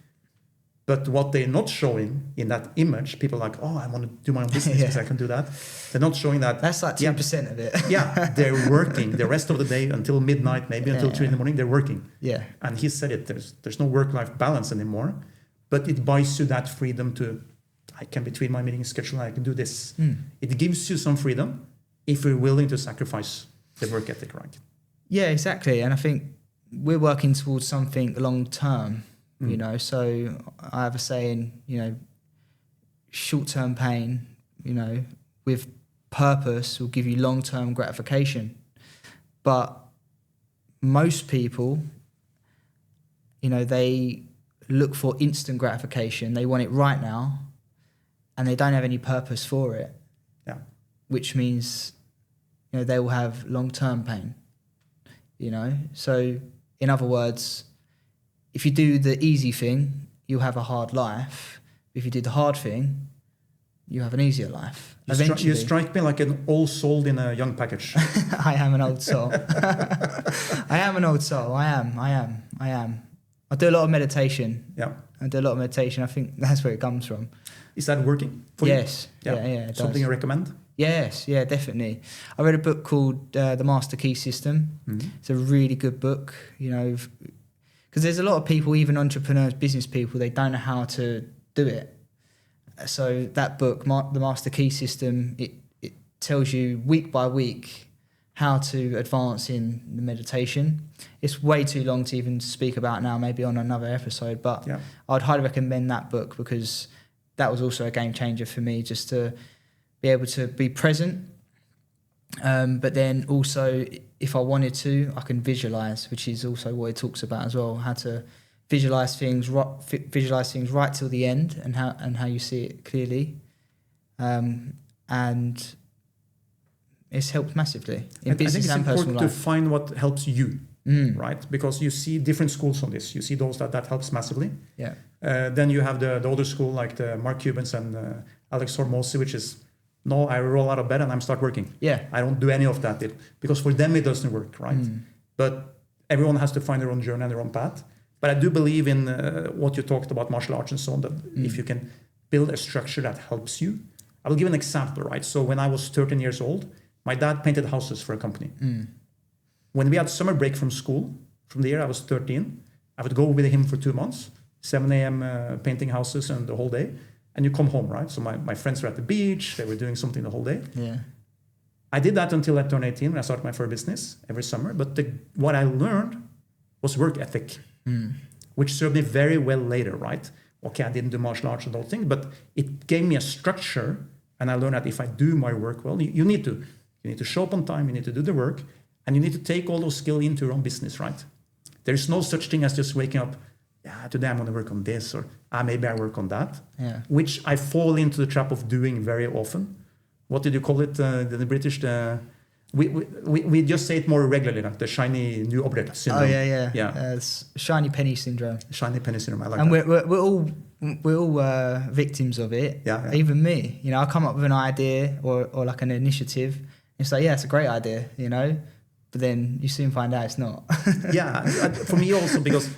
But what they're not showing in that image, people are like, oh, I want to do my own business because I can do that. They're not showing that. That's like 2% of it. Yeah, they're working the rest of the day until midnight, maybe until 3 in the morning, they're working. Yeah. And he said it, there's no work-life balance anymore, but it buys you that freedom to, I can between my meeting schedule, I can do this. It gives you some freedom if you're willing to sacrifice the work ethic, right? Yeah, exactly. And I think we're working towards something long-term. So I have a saying, short-term pain, with purpose will give you long-term gratification. But most people, they look for instant gratification. They want it right now, and they don't have any purpose for it. Yeah. Which means, they will have long-term pain, So in other words, if you do the easy thing, you'll have a hard life. If you do the hard thing, you have an easier life. You strike me like an old soul in a young package. I am an old soul. I am an old soul. I am. I do a lot of meditation. Yeah. I do a lot of meditation. I think that's where it comes from. Is that working for you? Yes. Yeah, it Something does. you recommend? Yes, yeah, definitely. I read a book called The Master Key System. It's a really good book, because there's a lot of people, even entrepreneurs, business people, they don't know how to do it. So that book, The Master Key System, it tells you week by week how to advance in the meditation. It's way too long to even speak about now, maybe on another episode, but I'd highly recommend that book because that was also a game changer for me, just to be able to be present. But then also, if I wanted to, I can visualize, which is also what it talks about as well, how to visualize things right till the end, and how you see it clearly. And it's helped massively in business and personal life. I think it's important to find what helps you, right? Because you see different schools on this. You see those that helps massively. Yeah. Then you have the older school, like the Mark Cubans and Alex Hormozzi, which is, no, I roll out of bed and I'm start working. Yeah. I don't do any of that because for them it doesn't work, right? But everyone has to find their own journey and their own path. But I do believe in what you talked about, martial arts and so on, that if you can build a structure that helps you. I will give an example, right? So when I was 13 years old, my dad painted houses for a company. When we had summer break from school, from the year I was 13, I would go with him for 2 months, 7 a.m. Painting houses and the whole day. And you come home, right? So my friends were at the beach. They were doing something the whole day. Yeah. I did that until I turned 18 when I started my first business every summer. But what I learned was work ethic, which served me very well later, right? Okay, I didn't do martial arts and all things, but it gave me a structure. And I learned that if I do my work well, you need to show up on time, you need to do the work, and you need to take all those skills into your own business, right? There's no such thing as just waking up, today I'm going to work on this, or maybe I work on that, which I fall into the trap of doing very often. What did you call it, the British? We just say it more regularly, like the shiny new object syndrome. Oh, yeah. It's shiny penny syndrome. Shiny penny syndrome, I like and that. we're all victims of it. Yeah. Even me. I come up with an idea or like an initiative. It's like, it's a great idea, but then you soon find out it's not. Yeah, for me also, because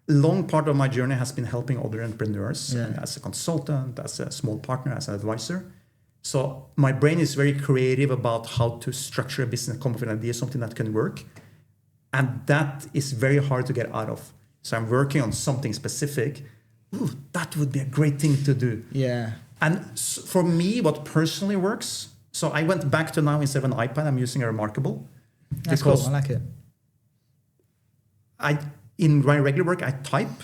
a long part of my journey has been helping other entrepreneurs as a consultant, as a small partner, as an advisor. So my brain is very creative about how to structure a business, come up with an idea, something that can work. And that is very hard to get out of. So I'm working on something specific. Ooh, that would be a great thing to do. Yeah. And for me, what personally works, so I went back to now, instead of an iPad, I'm using a Remarkable. That's cool. I like it. In my regular work, I type,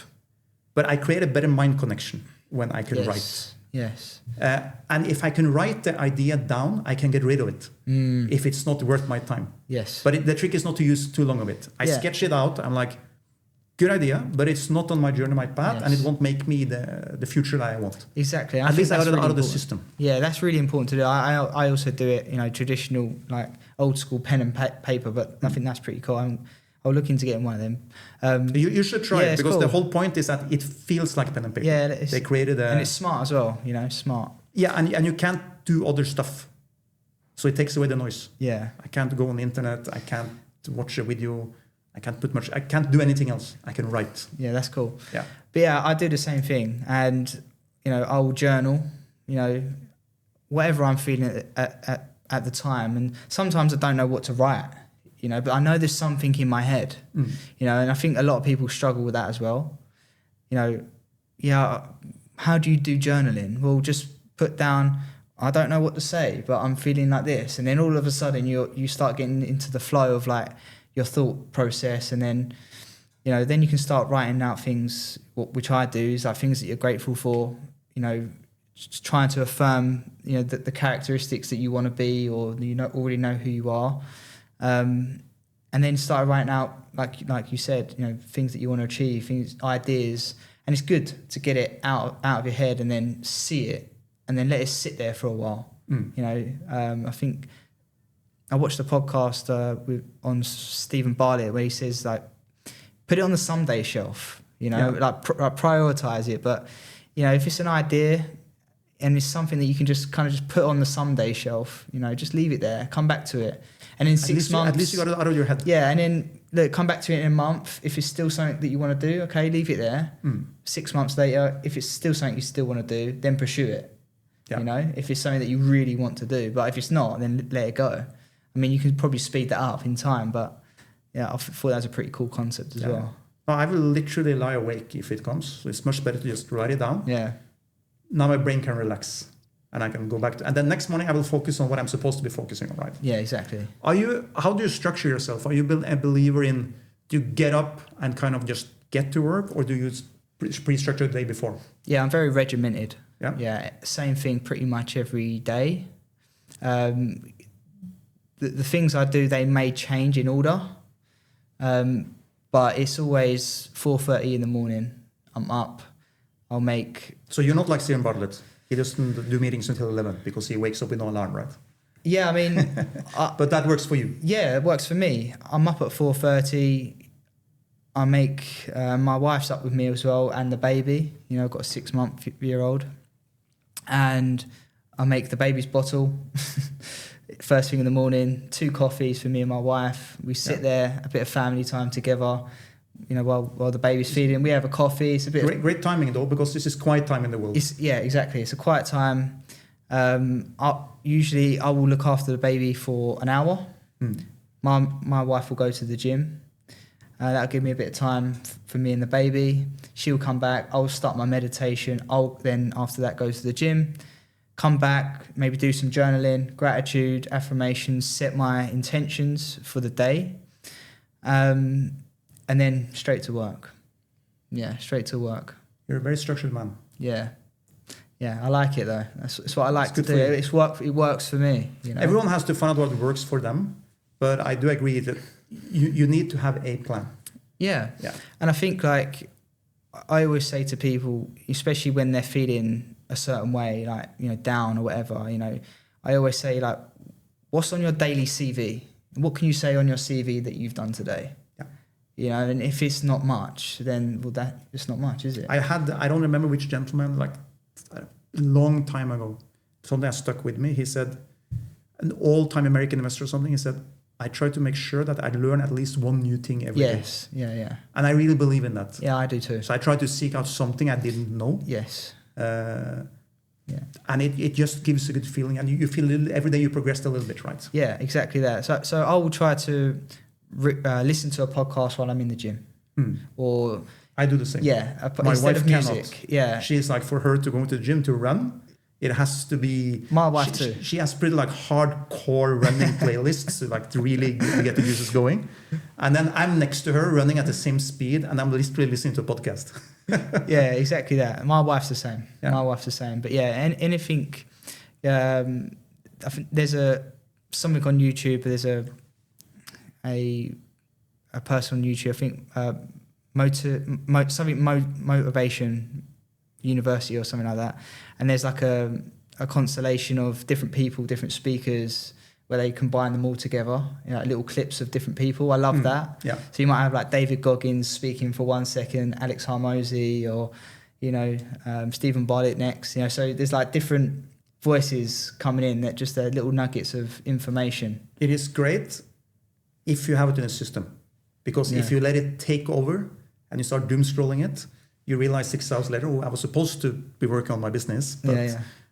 but I create a better mind connection when I can write. Yes. And if I can write the idea down, I can get rid of it if it's not worth my time. Yes. But the trick is not to use too long of it. I sketch it out. I'm like, good idea, but it's not on my journey, my path, and it won't make me the future that I want. Exactly. At least I got it out of the system. Yeah, that's really important to do. I also do it, traditional, like old school pen and paper, but I think that's pretty cool. I'll look into getting one of them. You should try it because the whole point is that it feels like pen and paper. Yeah, they created and it's smart as well. Smart. Yeah, and you can't do other stuff, so it takes away the noise. Yeah, I can't go on the internet. I can't watch a video. I can't do anything else. I can write. Yeah, that's cool. Yeah, but yeah, I do the same thing, and I will journal. Whatever I'm feeling at the time, and sometimes I don't know what to write. But I know there's something in my head, and I think a lot of people struggle with that as well. How do you do journaling? Well, just put down, I don't know what to say, but I'm feeling like this. And then all of a sudden you start getting into the flow of like your thought process. And then, then you can start writing out things, which I do, is like things that you're grateful for, just trying to affirm, the characteristics that you want to be, or already know who you are. And then start writing out, like you said, things that you want to achieve, ideas, and it's good to get it out of your head and then see it, and then let it sit there for a while. I think I watched a podcast on Stephen Bartlett where he says like, put it on the someday shelf, prioritize it. But if it's an idea and it's something that you can just put on the someday shelf, just leave it there, come back to it. And in 6 months... At least you got it out of your head. Yeah, and then look, come back to it in a month. If it's still something that you want to do, okay, leave it there. 6 months later, if it's still something you still want to do, then pursue it. Yeah. If it's something that you really want to do. But if it's not, then let it go. I mean, you can probably speed that up in time, but yeah, I thought that was a pretty cool concept as well. No, I will literally lie awake if it comes. So it's much better to just write it down. Yeah. Now my brain can relax. And I can go back to, and then next morning I will focus on what I'm supposed to be focusing on, right? Yeah, exactly. How do you structure yourself? Are you a believer in, do you get up and kind of just get to work, or do you pre-structure the day before? Yeah, I'm very regimented. Yeah. Yeah, same thing pretty much every day. The things I do, they may change in order, but it's always 4:30 in the morning. I'm up. I'll make... So you're not like Stephen Bartlett? He doesn't do meetings until 11 because he wakes up with no alarm, right? Yeah, I mean... but that works for you? Yeah, it works for me. I'm up at 4:30. I make... my wife's up with me as well, and the baby. I've got a 6-month-year-old. And I make the baby's bottle first thing in the morning, 2 coffees for me and my wife. We sit there, a bit of family time together, while the baby's feeding. We have a coffee. It's a bit great timing though, because this is quiet time in the world. Yeah, exactly. It's a quiet time. Usually I will look after the baby for an hour. My wife will go to the gym. That'll give me a bit of time for me and the baby. She'll come back. I'll start my meditation. I'll then, after that, go to the gym, come back, maybe do some journaling, gratitude, affirmations, set my intentions for the day. And then straight to work. Yeah, straight to work. You're a very structured man. Yeah. Yeah, I like it though. It's what I like to do. It works for me. Everyone has to find out what works for them. But I do agree that you need to have a plan. Yeah. And I think I always say to people, especially when they're feeling a certain way, down or whatever, I always say what's on your daily CV? What can you say on your CV that you've done today? And if it's not much, then it's not much, is it? I don't remember which gentleman, a long time ago, something that stuck with me. He said, an old-time American investor or something, he said, I try to make sure that I learn at least one new thing every day. Yes, yeah. And I really believe in that. Yeah, I do too. So I try to seek out something I didn't know. Yes. And it just gives a good feeling, and you feel every day you progressed a little bit, right? Yeah, exactly that. So I will try to listen to a podcast while I'm in the gym, or I do the same. Yeah, my instead wife of music. Cannot. Yeah, she's for her to go to the gym to run, It has to be. My wife too. She has pretty like hardcore running playlists to like to really get the juices going, and then I'm next to her running at the same speed, and I'm literally listening to a podcast. Yeah, exactly that. My wife's the same. Yeah. My wife's the same. But yeah, anything. I think there's something on YouTube. There's a person on YouTube. I think motivation university or something like that, and there's like a constellation of different people, different speakers, where they combine them all together, like little clips of different people. I love that. Yeah. So you might have like David Goggins speaking for 1 second, Alex Hormozy, or Stephen Bartlett next. So there's like different voices coming in that just are little nuggets of information. It is great if you have it in a system, because if you let it take over and you start doom scrolling it, you realize 6 hours later, I was supposed to be working on my business, but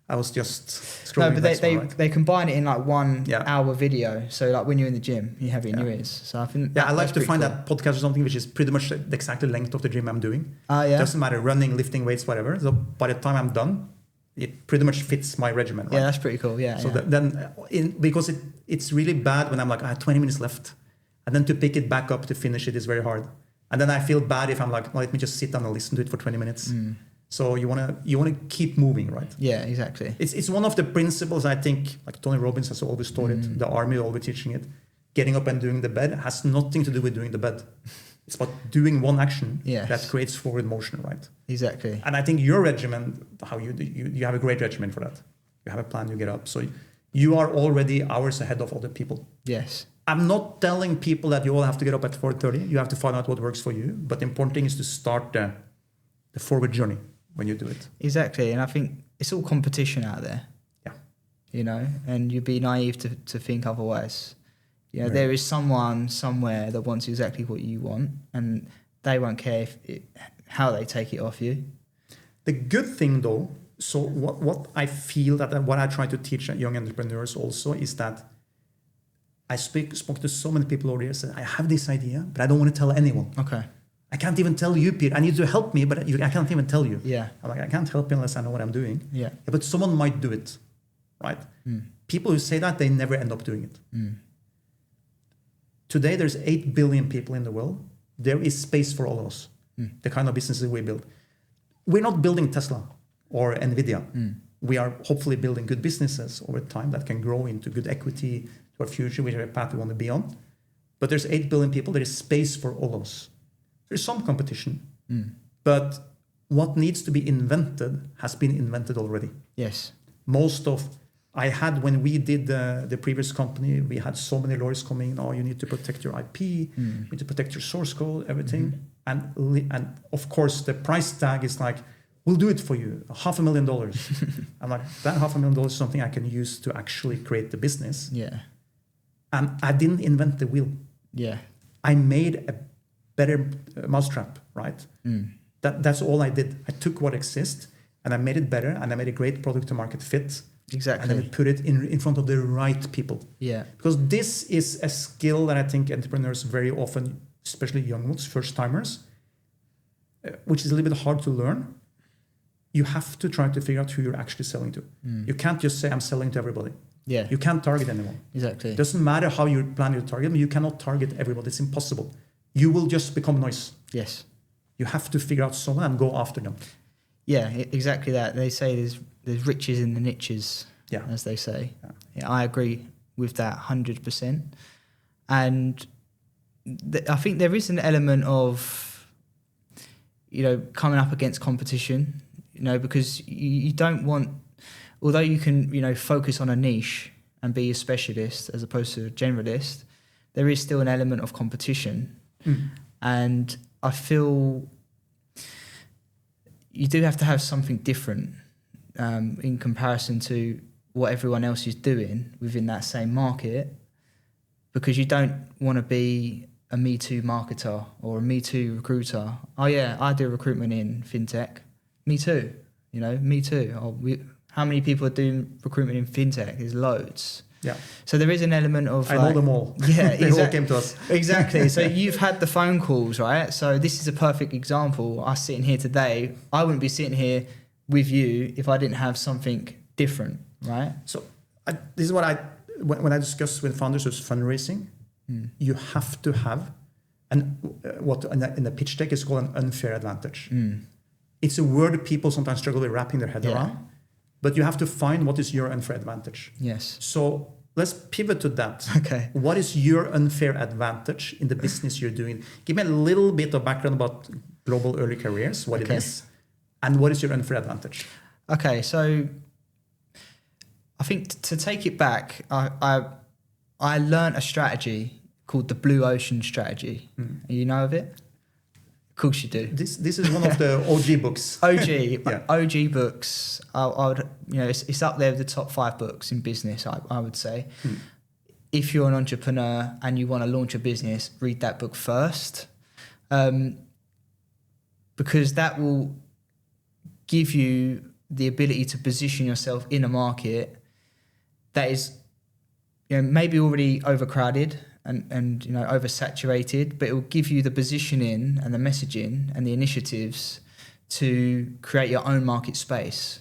I was just scrolling. No, but they combine it in like 1 hour video. So like when you're in the gym, you have it in your ears. So I think I like to find that podcast or something which is pretty much the exact length of the gym I'm doing. Doesn't matter, running, lifting weights, whatever. So by the time I'm done, it pretty much fits my regimen. Right? Yeah, that's pretty cool. Yeah. So because it's really bad when I'm like, I have 20 minutes left, and then to pick it back up to finish it is very hard. And then I feel bad if I'm like, let me just sit down and listen to it for 20 minutes. So you wanna keep moving, right? Yeah, exactly. It's one of the principles I think, like Tony Robbins has always taught it, the army always teaching it. Getting up and doing the bed has nothing to do with doing the bed. It's about doing one action that creates forward motion, right? Exactly. And I think your regimen, how you have a great regimen for that. You have a plan, you get up. So you are already hours ahead of other people. Yes. I'm not telling people that you all have to get up at 4:30. You have to find out what works for you. But the important thing is to start the forward journey when you do it. Exactly. And I think it's all competition out there. Yeah. And you'd be naive to think otherwise. There is someone somewhere that wants exactly what you want, and they won't care how they take it off you. The good thing though, so what I feel that what I try to teach young entrepreneurs also is that I spoke to so many people over here and said, I have this idea, but I don't want to tell anyone. Okay. I can't even tell you, Peter. I need you to help me, but I can't even tell you. Yeah. I'm like, I can't help you unless I know what I'm doing. Yeah. But someone might do it, right? People who say that, they never end up doing it. Today, there's 8 billion people in the world. There is space for all of us, the kind of businesses we build. We're not building Tesla or NVIDIA. We are hopefully building good businesses over time that can grow into good equity to our future, whichever path we want to be on. But there's 8 billion people. There is space for all of us. There's some competition, but what needs to be invented has been invented already. Yes. When we did the previous company, we had so many lawyers coming, you need to protect your IP, you need to protect your source code, everything. And of course, the price tag is like, we'll do it for you, $500,000. I'm like, that $500,000 is something I can use to actually create the business. Yeah. And I didn't invent the wheel. Yeah. I made a better mousetrap, right? That's all I did. I took what exists and I made it better, and I made a great product to market fit. Exactly. And then we put it in front of the right people. Yeah. Because this is a skill that I think entrepreneurs very often, especially young ones, first timers, which is a little bit hard to learn. You have to try to figure out who you're actually selling to. You can't just say, I'm selling to everybody. Yeah. You can't target anyone. Exactly. It doesn't matter how you plan your target, but you cannot target everybody. It's impossible. You will just become noise. Yes. You have to figure out someone and go after them. Yeah, exactly that. They say there's riches in the niches, as they say. Yeah, I agree with that 100%. And I think there is an element of, coming up against competition, because you don't want, although you can, focus on a niche and be a specialist as opposed to a generalist, there is still an element of competition. And I feel you do have to have something different in comparison to what everyone else is doing within that same market, because you don't want to be a Me Too marketer or a Me Too recruiter. Oh yeah, I do recruitment in fintech. Me too. Me too. How many people are doing recruitment in fintech? There's loads. Yeah. So there is an element of I know them all. Yeah, they all came to us. Exactly. So you've had the phone calls, right? So this is a perfect example. Us sitting here today, I wouldn't be sitting here with you if I didn't have something different, right? So this is what when I discuss with founders who's fundraising, you have to have what in the pitch deck is called an unfair advantage. It's a word people sometimes struggle with wrapping their head around, but you have to find what is your unfair advantage. Yes. So let's pivot to that. Okay. What is your unfair advantage in the business you're doing? Give me a little bit of background about Global Early Careers, what it is, and what is your unfair advantage? Okay, so I think to take it back, I learned a strategy called the Blue Ocean strategy. You know of it? Of course you do. This is one of the OG books. OG books. I would, it's up there with the top 5 books in business. I would say, if you're an entrepreneur and you want to launch a business, read that book first, because that will give you the ability to position yourself in a market that is, maybe already overcrowded and oversaturated, but it will give you the positioning and the messaging and the initiatives to create your own market space.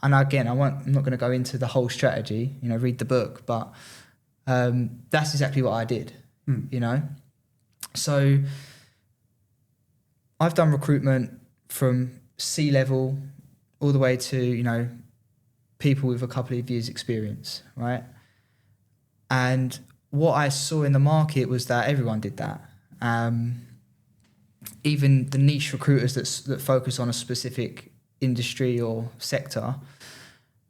And again, I'm not going to go into the whole strategy, read the book, but that's exactly what I did, So I've done recruitment from C-level all the way to, people with a couple of years experience, right? And what I saw in the market was that everyone did that. Even the niche recruiters that focus on a specific industry or sector,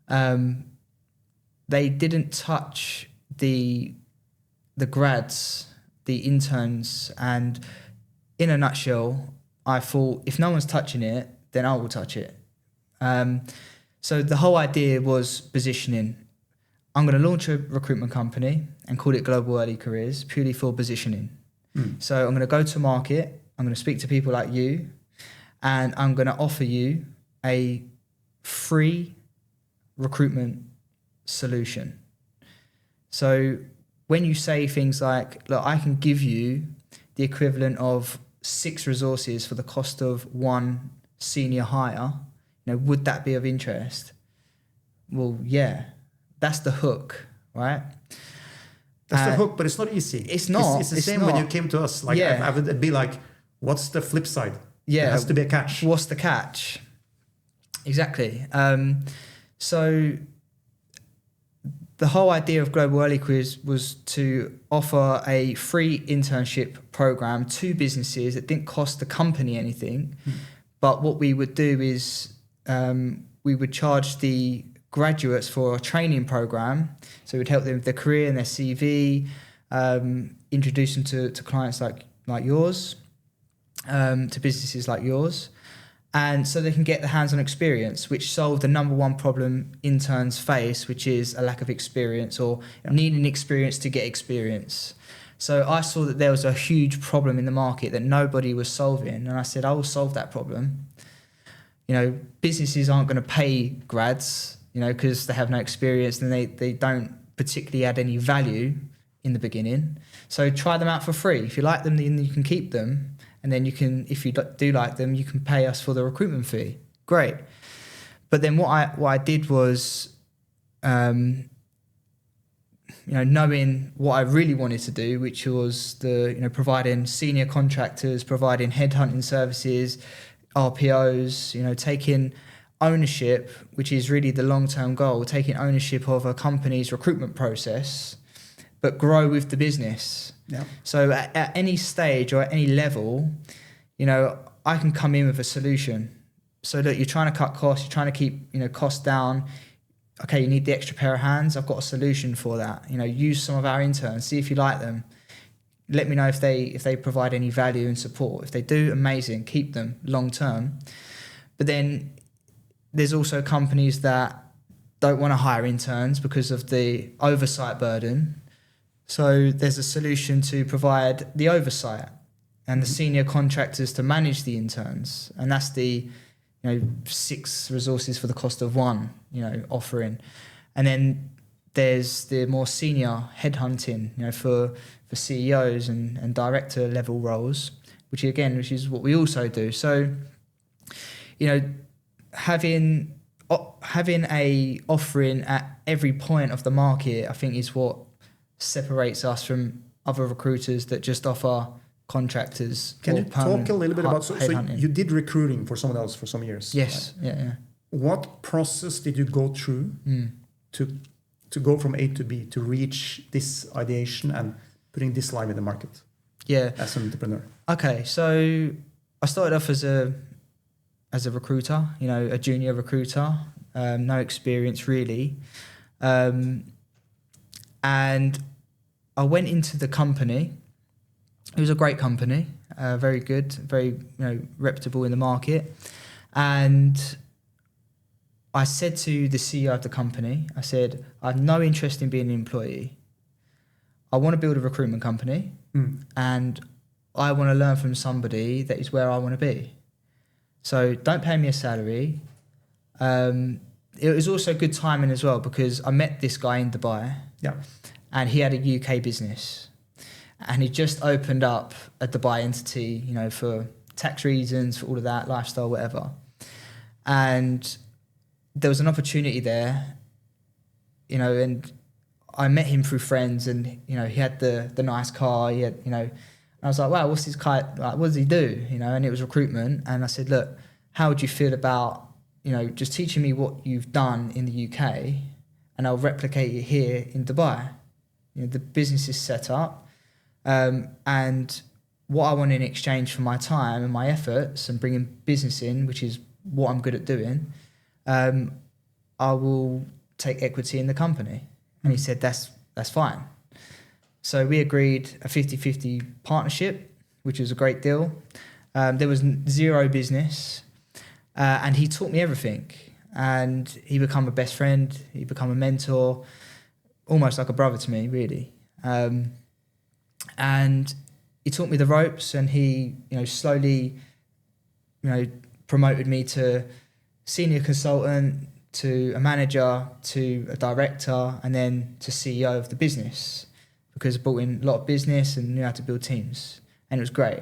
they didn't touch the grads, the interns, and in a nutshell, I thought if no one's touching it, then I will touch it. So the whole idea was positioning. I'm going to launch a recruitment company and call it Global Early Careers purely for positioning. So I'm going to go to market, I'm going to speak to people like you, and I'm going to offer you a free recruitment solution. So when you say things like, look, I can give you the equivalent of 6 resources for the cost of 1 senior hire, would that be of interest? Well, yeah, that's the hook, right? That's the hook, but it's not easy. It's not. It's the same when you came to us. I would be like, what's the flip side? Yeah. There has to be a catch. What's the catch? Exactly. So the whole idea of Global Early Careers was to offer a free internship program to businesses that didn't cost the company anything. But what we would do is we would charge the graduates for a training program. So we'd help them with their career and their CV, introduce them to clients like yours, to businesses like yours. And so they can get the hands-on experience, which solved the number one problem interns face, which is a lack of experience or needing experience to get experience. So I saw that there was a huge problem in the market that nobody was solving. And I said, I will solve that problem. Businesses aren't going to pay grads, because they have no experience and they don't particularly add any value in the beginning. So try them out for free. If you like them, then you can keep them. And then you can, if you do like them, you can pay us for the recruitment fee. Great. But then what I did was, knowing what I really wanted to do, which was providing senior contractors, providing headhunting services, RPOs, taking ownership, which is really the long-term goal, taking ownership of a company's recruitment process, but grow with the business. Yeah. So at any stage or at any level, I can come in with a solution. So that you're trying to cut costs, you're trying to keep, costs down. Okay, you need the extra pair of hands. I've got a solution for that. Use some of our interns, see if you like them. Let me know if they provide any value and support. If they do, amazing, keep them long term. But then there's also companies that don't want to hire interns because of the oversight burden. So there's a solution to provide the oversight and the senior contractors to manage the interns. And that's the 6 resources for the cost of 1, offering. And then there's the more senior headhunting, for CEOs and director level roles, which is what we also do. So, having having a offering at every point of the market, I think, is what separates us from other recruiters that just offer contractors. Can or you talk a little bit about, so headhunting. you did recruiting for someone else for some years? Yes, right? yeah. What process did you go through to go from A to B to reach this ideation and putting this live in the market? Yeah. As an entrepreneur. Okay, so I started off as a recruiter, a junior recruiter, no experience really, and I went into the company. It was a great company, very good, very reputable in the market, and I said to the CEO of the company, I said, I have no interest in being an employee. I want to build a recruitment company, and I want to learn from somebody that is where I want to be. So don't pay me a salary. It was also good timing as well, because I met this guy in Dubai, and he had a UK business, and he just opened up a Dubai entity, for tax reasons, for all of that, lifestyle, whatever. And there was an opportunity there, and I met him through friends, and he had the nice car. He had, and I was like, wow, what's this guy like? What does he do? And it was recruitment. And I said, look, how would you feel about just teaching me what you've done in the UK, and I'll replicate it here in Dubai. The business is set up, and what I want in exchange for my time and my efforts and bringing business in, which is what I'm good at doing, I will take equity in the company. And he said, that's fine. So we agreed a 50-50 partnership, which was a great deal. There was zero business, and he taught me everything. And he became a best friend, he became a mentor, almost like a brother to me, really. And he taught me the ropes, and he, slowly, promoted me to senior consultant, to a manager, to a director, and then to CEO of the business, because I brought in a lot of business and knew how to build teams, and it was great.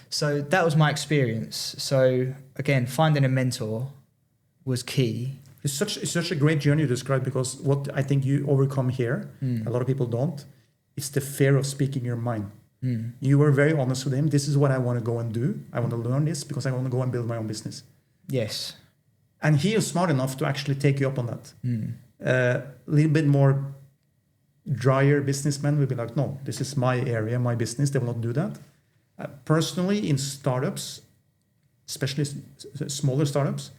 So that was my experience. So again, finding a mentor was key. It's such a great journey you described, because what I think you overcome here, a lot of people don't, it's the fear of speaking your mind. You were very honest with him. This is what I want to go and do. I want to learn this because I want to go and build my own business. Yes. And he is smart enough to actually take you up on that. A little bit more drier businessmen will be like, no, this is my area, my business. They will not do that. Personally, in startups, especially smaller startups,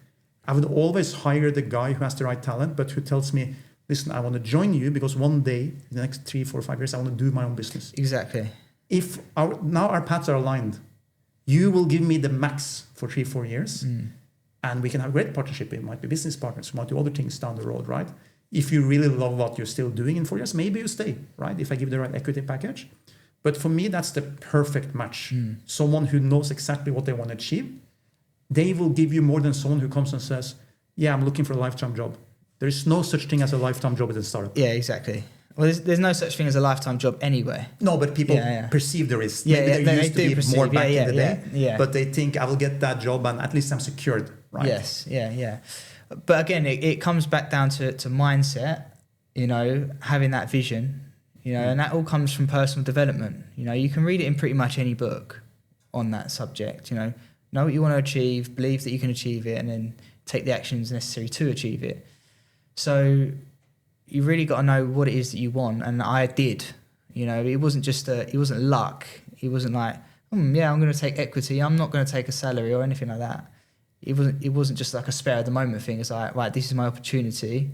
I would always hire the guy who has the right talent, but who tells me, listen, I want to join you because one day, in the next 3, 4, 5 years, I want to do my own business. Exactly. If now our paths are aligned, you will give me the max for 3, 4 years, and we can have a great partnership. It might be business partners, we might do other things down the road, right? If you really love what you're still doing in 4 years, maybe you stay, right? If I give the right equity package. But for me, that's the perfect match. Someone who knows exactly what they want to achieve. They will give you more than someone who comes and says, yeah, I'm looking for a lifetime job. There is no such thing as a lifetime job at a startup. Yeah, exactly. Well, there's no such thing as a lifetime job anyway. No, but people perceive there is. Yeah, Maybe there used to be perceive, more back in the day. Yeah. But they think I will get that job and at least I'm secured, right? Yes, yeah. But again, it comes back down to mindset, having that vision, and that all comes from personal development. You can read it in pretty much any book on that subject, know what you want to achieve, believe that you can achieve it, and then take the actions necessary to achieve it. So you really got to know what it is that you want, and I did. It wasn't it wasn't luck. It wasn't like, I'm going to take equity. I'm not going to take a salary or anything like that. It wasn't just like a spare of the moment thing. It's like, right, this is my opportunity.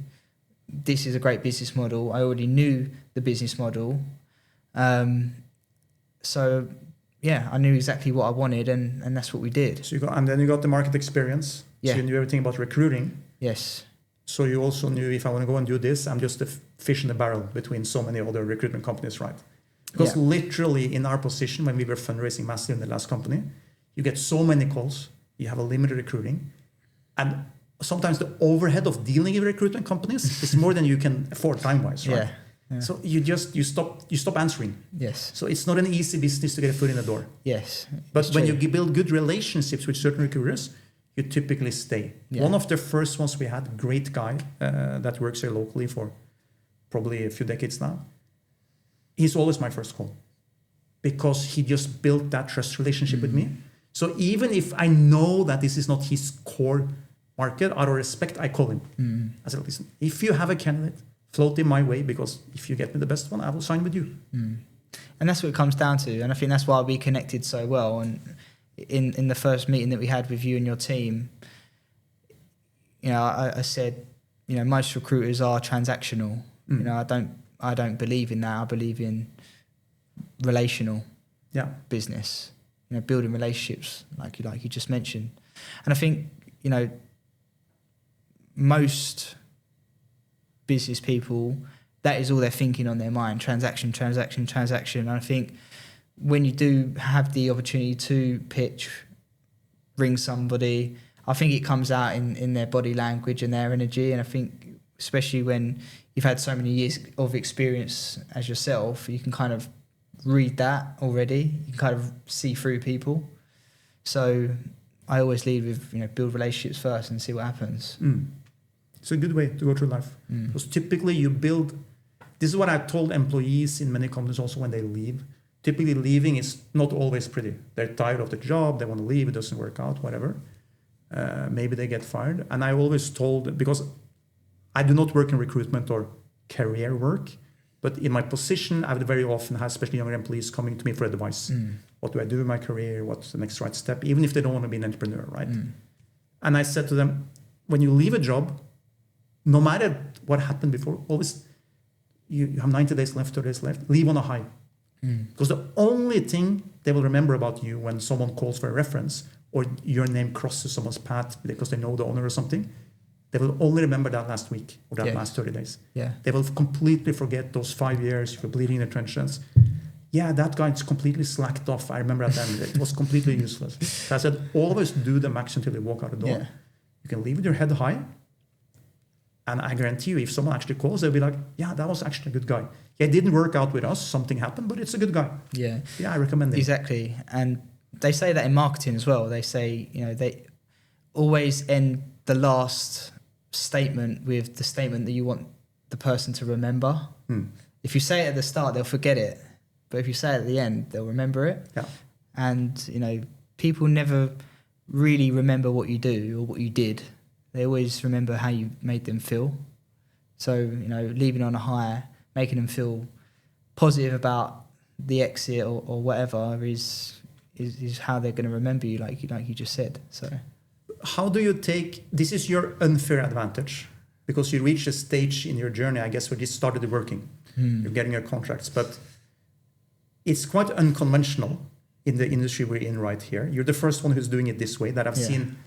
This is a great business model. I already knew the business model. So yeah, I knew exactly what I wanted, and that's what we did. So then you got the market experience. Yeah. So you knew everything about recruiting. Yes. So you also knew, if I want to go and do this, I'm just a fish in the barrel between so many other recruitment companies, right? Because literally in our position, when we were fundraising massively in the last company, you get so many calls, you have a limited recruiting, and sometimes the overhead of dealing with recruitment companies is more than you can afford time-wise, right? Yeah. So you stop answering. Yes. So it's not an easy business to get a foot in the door. Yes. But when you build good relationships with certain recruiters, you typically stay. Yeah. One of the first ones we had, great guy that works here locally for probably a few decades now. He's always my first call because he just built that trust relationship with me. So even if I know that this is not his core market, out of respect, I call him. I said, listen, if you have a candidate, float him my way, because if you get me the best one, I will sign with you. And that's what it comes down to. And I think that's why we connected so well. And in the first meeting that we had with you and your team, you know, I said, you know, most recruiters are transactional. You know, I don't believe in that. I believe in relational business. You know, building relationships, like you just mentioned. And I think, you know, most business people, that is all they're thinking on their mind: transaction. And I think when you do have the opportunity to pitch, ring somebody, I think it comes out in their body language and their energy. And I think especially when you've had so many years of experience as yourself, you can kind of read that already. You can kind of see through people. So I always lead with, you know, build relationships first and see what happens. It's a good way to go through life. Because typically you build, this is what I've told employees in many companies also when they leave. Typically leaving is not always pretty. They're tired of the job, they want to leave, it doesn't work out, whatever. Maybe they get fired. And I always told, because I do not work in recruitment or career work, but in my position, I would very often have especially younger employees coming to me for advice. What do I do in my career? What's the next right step? Even if they don't want to be an entrepreneur, right? And I said to them, when you leave a job, no matter what happened before, always you have 90 days left, 30 days left, leave on a high. Because the only thing they will remember about you when someone calls for a reference or your name crosses someone's path because they know the owner or something, they will only remember that last week or that last 30 days. They will completely forget those 5 years you were bleeding in the trenches. Yeah, that guy is completely slacked off. I remember at the end, it was completely useless. So I said, always do the max until you walk out the door. You can leave with your head high. And I guarantee you, if someone actually calls, they'll be like, yeah, that was actually a good guy. Yeah, it didn't work out with us. Something happened, but it's a good guy. Yeah, I recommend it. Exactly. And they say that in marketing as well. They say, you know, they always end the last statement with the statement that you want the person to remember. If you say it at the start, they'll forget it. But if you say it at the end, they'll remember it. And, you know, people never really remember what you do or what you did. They always remember how you made them feel. So, you know, leaving on a high, making them feel positive about the exit or whatever is how they're going to remember you, like you just said. So, how do you take, this is your unfair advantage, because you reach a stage in your journey, I guess, where you started working. You're getting your contracts, but it's quite unconventional in the industry we're in right here. You're the first one who's doing it this way that I've seen.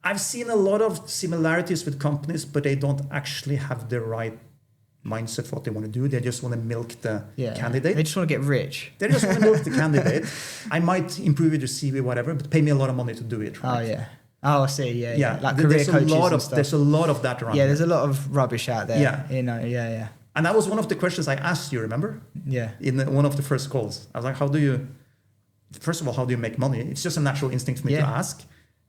I've seen a lot of similarities with companies, but they don't actually have the right mindset for what they want to do. They just want to milk the candidate. They just want to get rich. They just want to milk the candidate. I might improve your CV, whatever, but pay me a lot of money to do it. Right? Oh, yeah. Oh, I see. Yeah. Like career there's coaches and stuff. There's a lot of that around. Yeah, there's a lot of rubbish out there. Yeah. You know, yeah. And that was one of the questions I asked you, remember? Yeah. In one of the first calls. I was like, first of all, how do you make money? It's just a natural instinct for me to ask.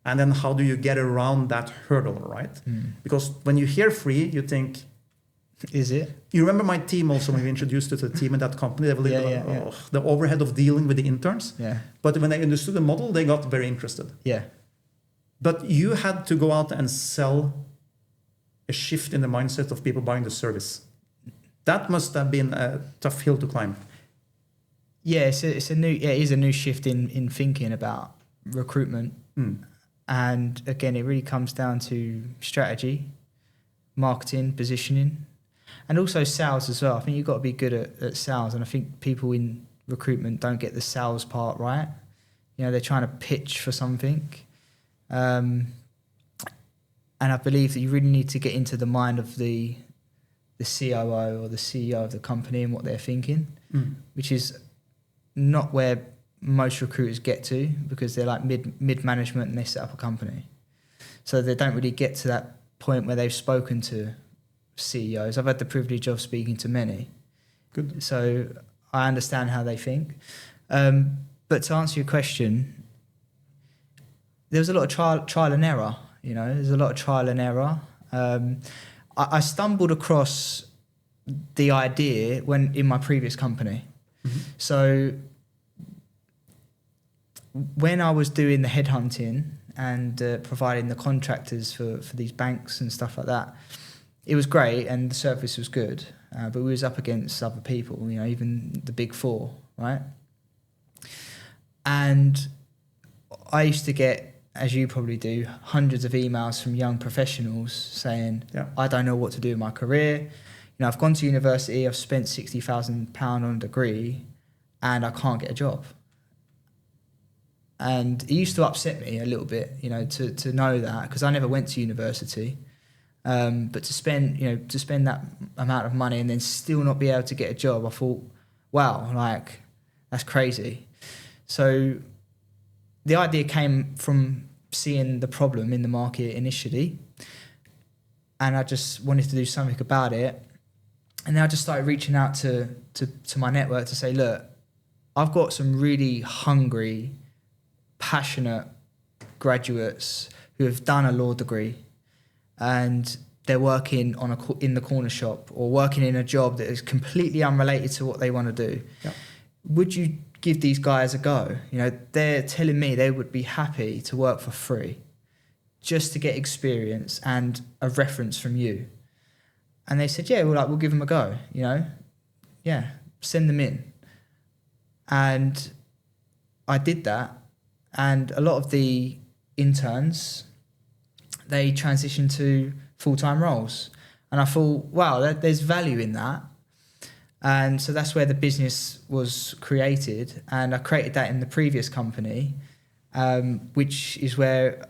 And then how do you get around that hurdle, right? Because when you hear free, you think... Is it? You remember my team also, when we introduced you to the team in that company, they were the overhead of dealing with the interns. Yeah. But when they understood the model, they got very interested. Yeah. But you had to go out and sell a shift in the mindset of people buying the service. That must have been a tough hill to climb. Yeah, it is a new shift in thinking about recruitment. And again, it really comes down to strategy, marketing, positioning, and also sales as well. I think you've got to be good at sales. And I think people in recruitment don't get the sales part right. You know, they're trying to pitch for something. And I believe that you really need to get into the mind of the COO or the CEO of the company and what they're thinking, which is not where most recruiters get to, because they're like mid management and they set up a company. So they don't really get to that point where they've spoken to CEOs. I've had the privilege of speaking to many. Good. So I understand how they think. But to answer your question, there was a lot of trial and error. There's a lot of trial and error. I stumbled across the idea when in my previous company. Mm-hmm. So when I was doing the headhunting and providing the contractors for these banks and stuff like that, it was great and the service was good, but we was up against other people, even the big four, right? And I used to get, as you probably do, hundreds of emails from young professionals saying, I don't know what to do in my career. I've gone to university, I've spent £60,000 on a degree and I can't get a job. And it used to upset me a little bit, to know that, because I never went to university. But to spend that amount of money and then still not be able to get a job, I thought, wow, that's crazy. So the idea came from seeing the problem in the market initially, and I just wanted to do something about it. And then I just started reaching out to my network to say, look, I've got some really hungry, passionate graduates who have done a law degree and they're working in the corner shop or working in a job that is completely unrelated to what they want to do. Yeah. Would you give these guys a go? They're telling me they would be happy to work for free just to get experience and a reference from you. And they said, yeah, we'll give them a go, Yeah, send them in. And I did that. And a lot of the interns, they transitioned to full-time roles. And I thought, wow, there's value in that. And so that's where the business was created. And I created that in the previous company, which is where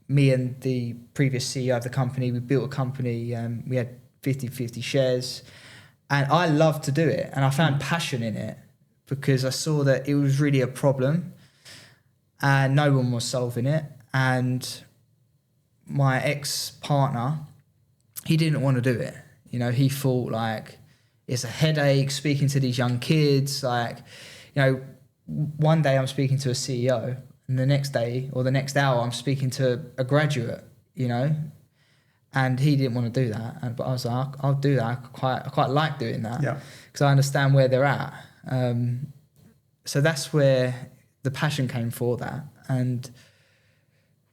me and the previous CEO of the company, we built a company. We had 50-50 shares. And I loved to do it. And I found passion in it because I saw that it was really a problem and no one was solving it. And my ex-partner, he didn't want to do it. He thought it's a headache speaking to these young kids. One day I'm speaking to a CEO and the next day or the next hour I'm speaking to a graduate, and he didn't want to do that. But I was like, I'll do that. I quite like doing that because I understand where they're at. So that's where the passion came for that. And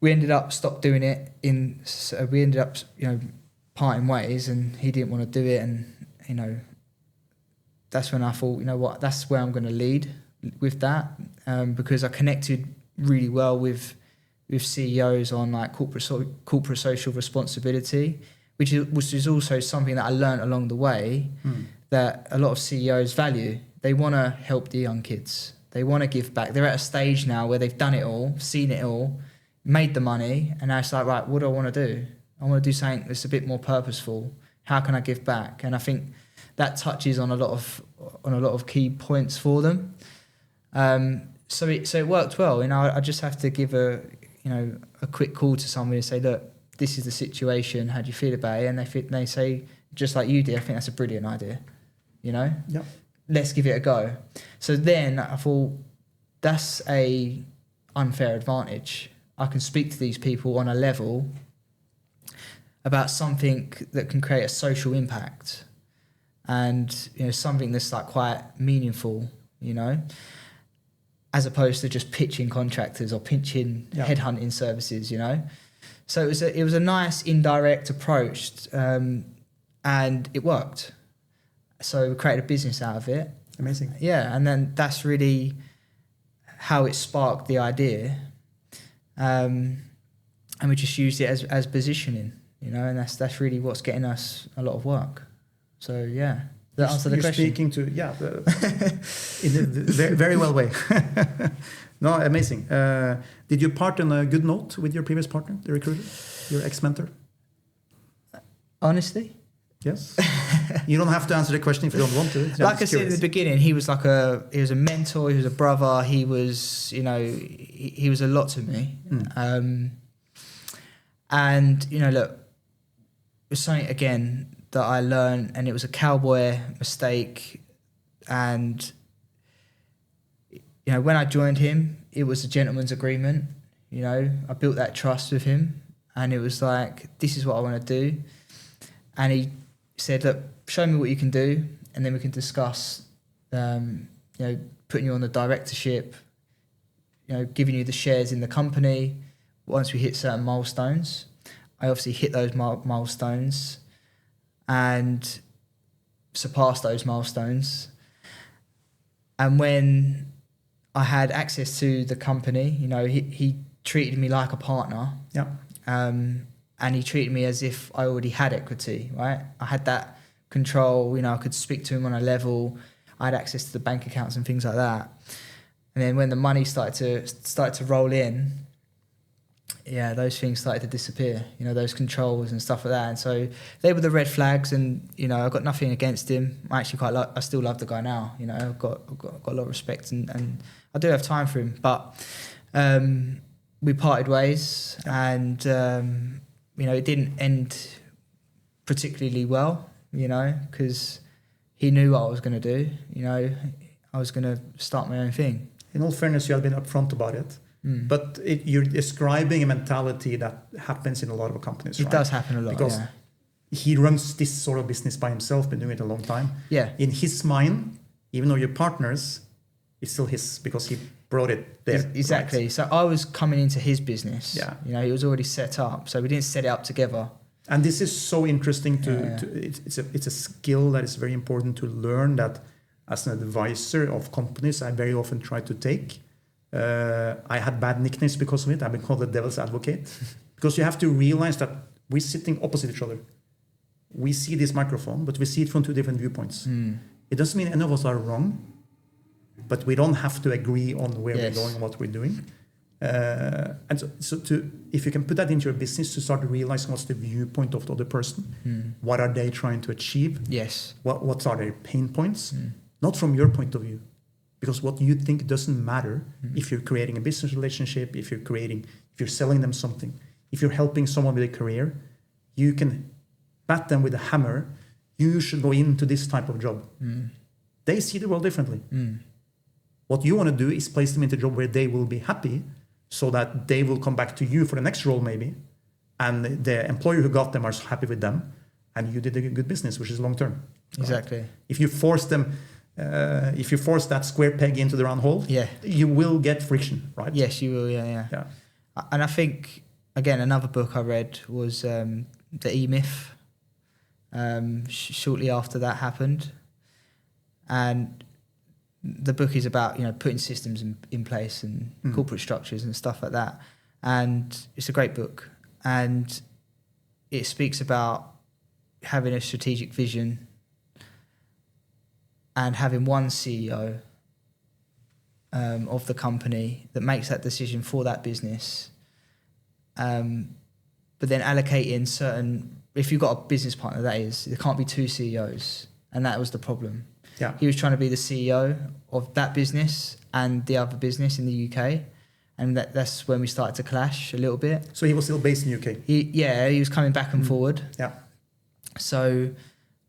we ended up stopped doing it we ended up, parting ways, and he didn't want to do it. And, that's when I thought, what, that's where I'm going to lead with that. Because I connected really well with CEOs on corporate social responsibility, which is also something that I learned along the way that a lot of CEOs value. They want to help the young kids. They want to give back. They're at a stage now where they've done it all, seen it all, made the money, and now it's like, right, what do I want to do? I want to do something that's a bit more purposeful. How can I give back? And I think that touches on a lot of key points for them. So it worked well. I just have to give a quick call to somebody and say, look, this is the situation. How do you feel about it? And they say, just like you did, I think that's a brilliant idea. Yep. Let's give it a go. So then I thought, that's a unfair advantage. I can speak to these people on a level about something that can create a social impact and something that's quite meaningful, as opposed to just pitching contractors or pitching headhunting services, So it was a nice indirect approach, and it worked. So we created a business out of it. Amazing. Yeah, and then that's really how it sparked the idea. And we just used it as positioning, and that's really what's getting us a lot of work. So yeah, that answered the question. You're speaking to in a very, very well way. No, amazing. Did you part on a good note with your previous partner, the recruiter, your ex-mentor? Honestly? Yes. You don't have to answer the question if you don't want to. Like I said in the beginning, he was a mentor, he was a brother, he was, he was a lot to me. And, look, it was something, again, that I learned, and it was a cowboy mistake. And, when I joined him, it was a gentleman's agreement. You know, I built that trust with him, and it was like, this is what I want to do. And he said, look, show me what you can do, and then we can discuss, you know, putting you on the directorship, you know, giving you the shares in the company once we hit certain milestones. I obviously hit those milestones and surpassed those milestones. And when I had access to the company, you know, he treated me like a partner. Yeah. And he treated me as if I already had equity, right? I had that control, you know, I could speak to him on a level. I had access to the bank accounts and things like that. And then when the money started to roll in, yeah, those things started to disappear, you know, those controls and stuff like that. And so they were the red flags, and, you know, I've got nothing against him. I actually I still love the guy now, you know, I've got a lot of respect, and I do have time for him. But we parted ways, and, you know, it didn't end particularly well, you know, because he knew what I was going to do. You know, I was going to start my own thing. In all fairness, you have been upfront about it. But you're describing a mentality that happens in a lot of companies, right? It does happen a lot, because he runs this sort of business by himself, been doing it a long time. Yeah. In his mind, even though you're partners, it's still his, because he brought it there. Exactly. Right? So I was coming into his business. Yeah. You know, he was already set up, so we didn't set it up together. And this is so interesting it's a skill that is very important to learn, that as an advisor of companies, I very often try to take. I had bad nicknames because of it. I've been called the devil's advocate. Because you have to realize that we're sitting opposite each other. We see this microphone, but we see it from two different viewpoints. It doesn't mean any of us are wrong, but we don't have to agree on where we're going and what we're doing. And if you can put that into your business, to start realizing what's the viewpoint of the other person, what are they trying to achieve? Yes. What are their pain points? Not from your point of view, because what you think doesn't matter. If you're creating a business relationship, if you're selling them something, if you're helping someone with a career, you can bat them with a hammer. You should go into this type of job. They see the world differently. What you want to do is place them into a job where they will be happy, so that they will come back to you for the next role maybe, and the employer who got them are happy with them, and you did a good business, which is long term. Exactly. Right? If you force them, if you force that square peg into the round hole, you will get friction, right? Yes, you will. Yeah. And I think, again, another book I read was The E-Myth. Shortly after that happened, and the book is about, you know, putting systems in place and corporate structures and stuff like that. And it's a great book, and it speaks about having a strategic vision and having one CEO of the company that makes that decision for that business, but then allocating certain, if you've got a business partner, that is, there can't be two CEOs, and that was the problem. Yeah. He was trying to be the CEO of that business and the other business in the UK, and that's when we started to clash a little bit. So he was still based in the UK? He was coming back and forward. Yeah. So,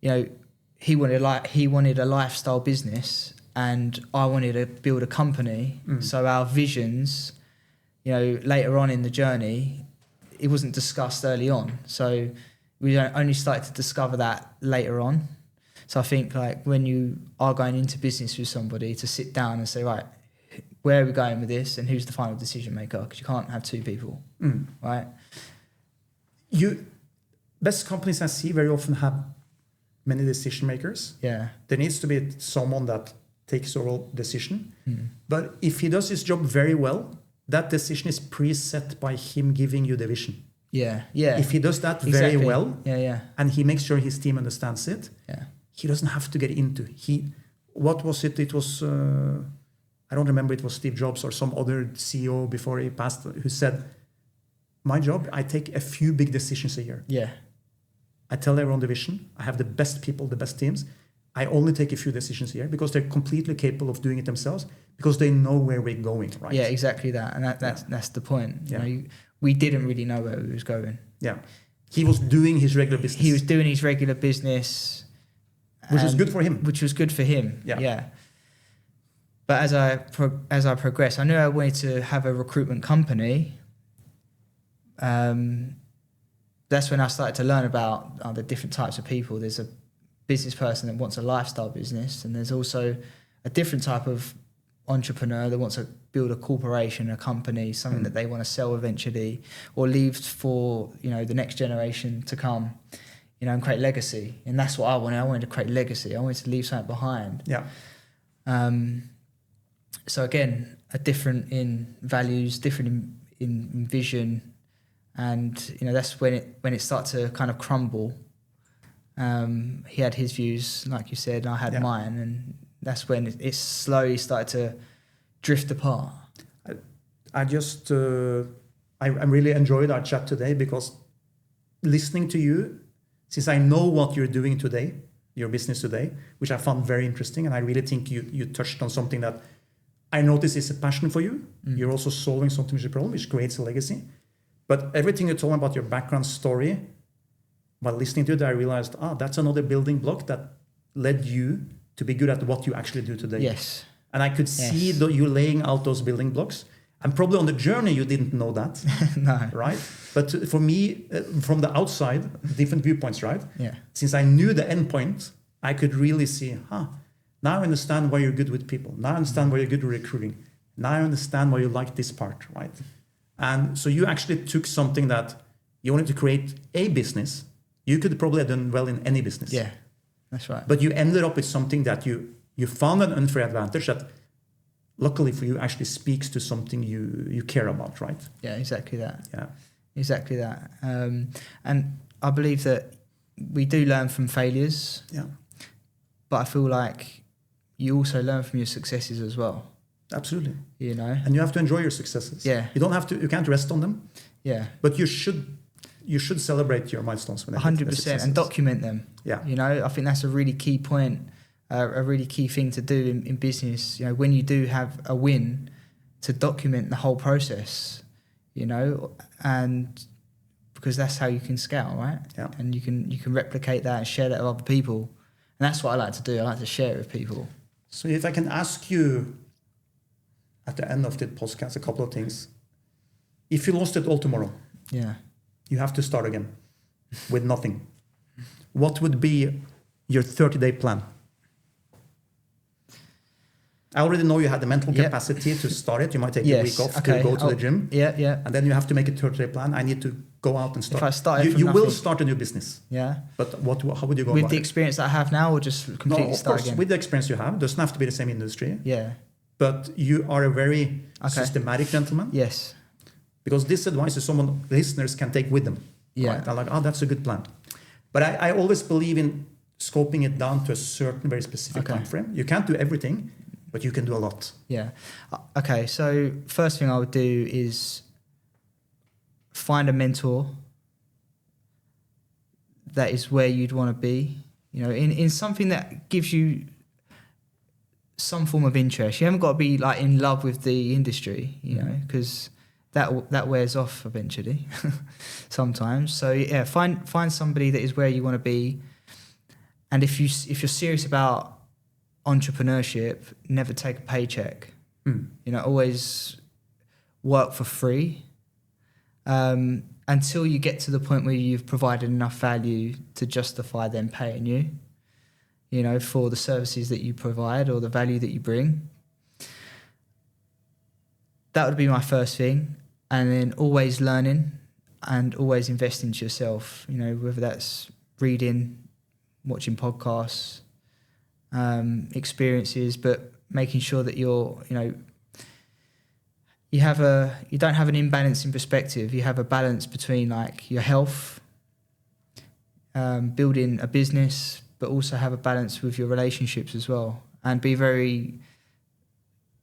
you know, he wanted a lifestyle business, and I wanted to build a company. So our visions, you know, later on in the journey, it wasn't discussed early on. So we only started to discover that later on. So I think, like, when you are going into business with somebody, to sit down and say, right, where are we going with this, and who's the final decision maker? Because you can't have two people, right? Best companies I see very often have many decision makers. Yeah. There needs to be someone that takes the whole decision. But if he does his job very well, that decision is preset by him giving you the vision. Yeah. If he does that very well, and he makes sure his team understands it, he doesn't have to get into. What was it? It was, I don't remember, it was Steve Jobs or some other CEO before he passed, who said, my job, I take a few big decisions a year. Yeah. I tell everyone the vision. I have the best people, the best teams. I only take a few decisions a year because they're completely capable of doing it themselves, because they know where we're going, right? Yeah, exactly that. And that's the point. You know, we didn't really know where we was going. Yeah. He was doing his regular business. He was doing his regular business. Which was good for him. Which was good for him, yeah. But as I progressed, I knew I wanted to have a recruitment company, that's when I started to learn about the different types of people. There's a business person that wants a lifestyle business, and there's also a different type of entrepreneur that wants to build a corporation, a company, something that they want to sell eventually or leave for, the next generation to come, and create legacy. And that's what I wanted. I wanted to create legacy. I wanted to leave something behind. Yeah. So again, a different in values, different in vision, and that's when it started to kind of crumble. He had his views, like you said, and I had mine, and that's when it slowly started to drift apart. I really enjoyed our chat today, because listening to you, since I know what you're doing today, your business today, which I found very interesting, and I really think you touched on something that I notice is a passion for you. You're also solving something which is a problem, which creates a legacy. But everything you told me about your background story, while listening to it, I realized, that's another building block that led you to be good at what you actually do today. Yes. And I could see you laying out those building blocks. And probably on the journey, you didn't know that. No. Right? But for me, from the outside, different viewpoints, right? Yeah. Since I knew the end point, I could really see, now I understand why you're good with people. Now I understand why you're good with recruiting. Now I understand why you like this part, right? And so you actually took something that you wanted to create a business. You could probably have done well in any business. Yeah, that's right. But you ended up with something that you found an unfair advantage that, luckily for you, actually speaks to something you care about, right? Yeah, exactly that. Yeah. Exactly that. And I believe that we do learn from failures. Yeah. But I feel like you also learn from your successes as well. Absolutely. And you have to enjoy your successes. Yeah. You can't rest on them. Yeah. But you should celebrate your milestones. 100% and document them. Yeah. I think that's a really key point, a really key thing to do in business. When you do have a win, to document the whole process, and because that's how you can scale, right? Yeah. And you can replicate that and share that with other people. And that's what I like to do. I like to share it with people. So if I can ask you at the end of the podcast a couple of things. If you lost it all tomorrow, you have to start again with nothing. What would be your 30-day plan? I already know you had the mental capacity to start it. You might take a week off to go to the gym. Yeah. And then you have to make a 30-day plan. I need to go out and start. If I started you will start a new business. Yeah. But how would you go with about the it? experience that I have now, or just completely start again? With the experience you have. It doesn't have to be the same industry. Yeah. But you are a very systematic gentleman. Yes. Because this advice is someone listeners can take with them. Yeah. Right? They're like, that's a good plan. But I always believe in scoping it down to a certain very specific time frame. You can't do everything, but you can do a lot. Yeah. Okay, so first thing I would do is find a mentor that is where you'd want to be, in something that gives you some form of interest. You haven't got to be like in love with the industry, because that wears off eventually sometimes. So yeah, find somebody that is where you want to be. And if you're serious about entrepreneurship, never take a paycheck. Always work for free until you get to the point where you've provided enough value to justify them paying you, for the services that you provide or the value that you bring. That would be my first thing. And then always learning and always invest into yourself, whether that's reading, watching podcasts, experiences, but making sure that you don't have an imbalance in perspective. You have a balance between like your health, building a business, but also have a balance with your relationships as well, and be very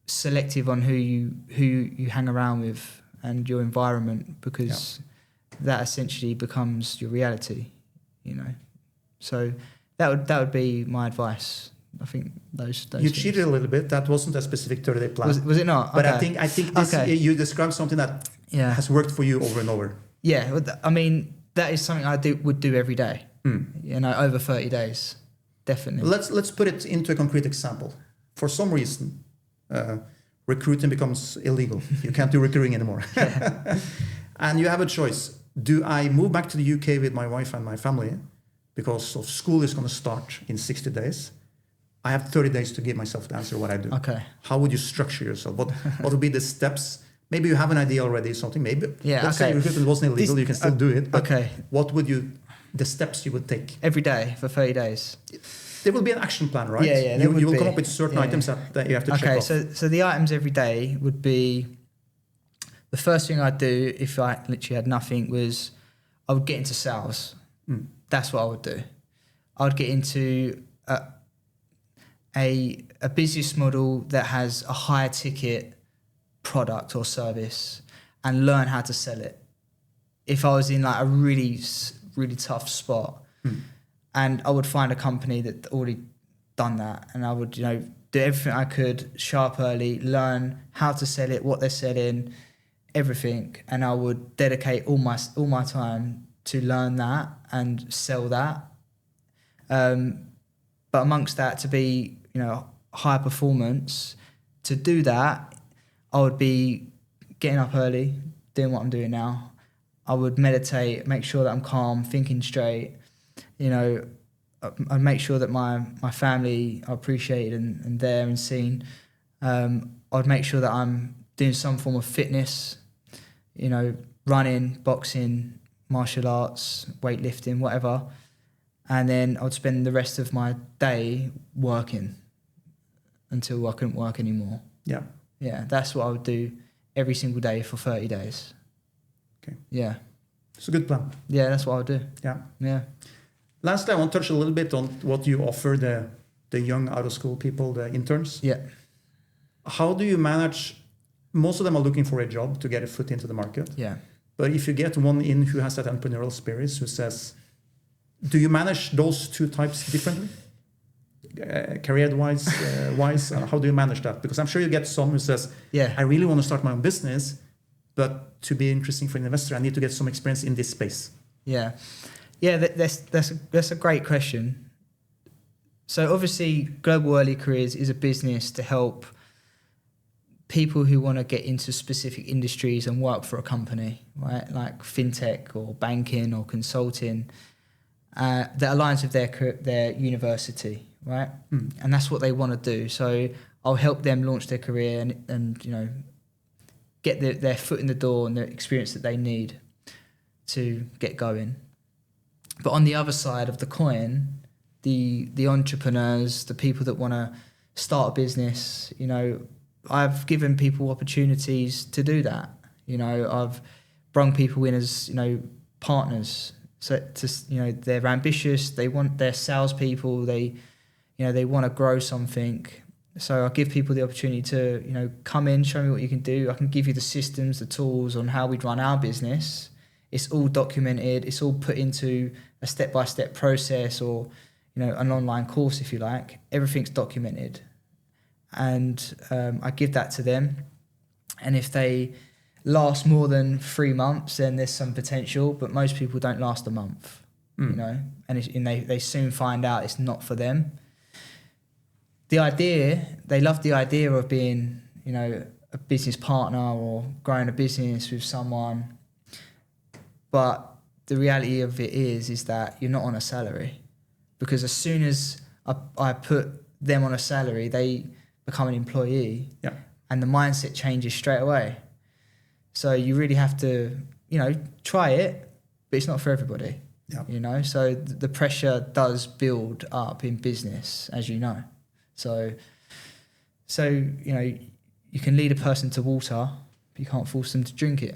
selective on who you hang around with and your environment, because that essentially becomes your reality, So that would be my advice. I think those you things. Cheated a little bit. That wasn't a specific 30-day plan. Was it not? But I think this, you described something that has worked for you over and over. Yeah, I mean that is something I would do every day. Over 30 days, definitely. Let's put it into a concrete example. For some reason, recruiting becomes illegal. You can't do recruiting anymore. And you have a choice. Do I move back to the UK with my wife and my family because of school is going to start in 60 days? I have 30 days to give myself the answer what I do. Okay. How would you structure yourself? What would be the steps? Maybe you have an idea already, something. Maybe let's say recruitment wasn't illegal, you can still do it. But what would the steps you would take? Every day for 30 days. There will be an action plan, right? Yeah, you will come up with certain items that you have to check off. So the items every day would be, the first thing I'd do if I literally had nothing was I would get into sales. That's what I would do. I would get into a business model that has a higher ticket product or service and learn how to sell it. If I was in like a really, really tough spot, and I would find a company that already done that, and I would, do everything I could, sharp early, learn how to sell it, what they're selling, everything, and I would dedicate all my time to learn that and sell that. But amongst that, to be, high performance, to do that, I would be getting up early, doing what I'm doing now. I would meditate, make sure that I'm calm, thinking straight. I'd make sure that my family are appreciated and there and seen. I'd make sure that I'm doing some form of fitness, running, boxing, martial arts, weightlifting, whatever. And then I'd spend the rest of my day working until I couldn't work anymore. Yeah. Yeah, that's what I would do every single day for 30 days. Okay. Yeah. It's a good plan. Yeah, that's what I would do. Yeah. Yeah. Lastly, I want to touch a little bit on what you offer the young out-of-school people, the interns. Yeah. How do you manage? Most of them are looking for a job to get a foot into the market. Yeah. But if you get one in who has that entrepreneurial spirit, who says, do you manage those two types differently? Career-wise, how do you manage that? Because I'm sure you get some who says, I really want to start my own business, but to be interesting for an investor, I need to get some experience in this space. Yeah. Yeah, that's a great question. So obviously, Global Early Careers is a business to help people who want to get into specific industries and work for a company, right? Like fintech or banking or consulting, that aligns with their university, right? And that's what they want to do. So I'll help them launch their career and get their foot in the door and the experience that they need to get going. But on the other side of the coin, the entrepreneurs, the people that want to start a business, I've given people opportunities to do that. I've brung people in as, partners. So they're ambitious. They're salespeople. They want to grow something. So I give people the opportunity to, come in, show me what you can do. I can give you the systems, the tools on how we'd run our business. It's all documented. It's all put into a step-by-step process or, an online course, if you like. Everything's documented. And I give that to them. And if they last more than 3 months, then there's some potential. But most people don't last a month, and they soon find out it's not for them. They love the idea of being, a business partner or growing a business with someone. But the reality of it is that you're not on a salary, because as soon as I put them on a salary, they become an employee, and the mindset changes straight away. So you really have to, try it, but it's not for everybody. So the pressure does build up in business, as you know. So you can lead a person to water, but you can't force them to drink it.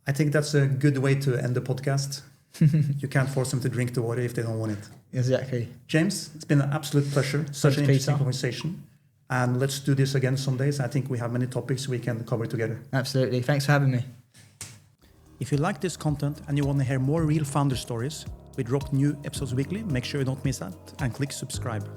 I think that's a good way to end the podcast. You can't force them to drink the water if they don't want it. Exactly. James, it's been an absolute pleasure. Such an interesting conversation. And let's do this again some days. I think we have many topics we can cover together. Absolutely. Thanks for having me. If you like this content and you want to hear more real founder stories, we drop new episodes weekly. Make sure you don't miss that and click subscribe.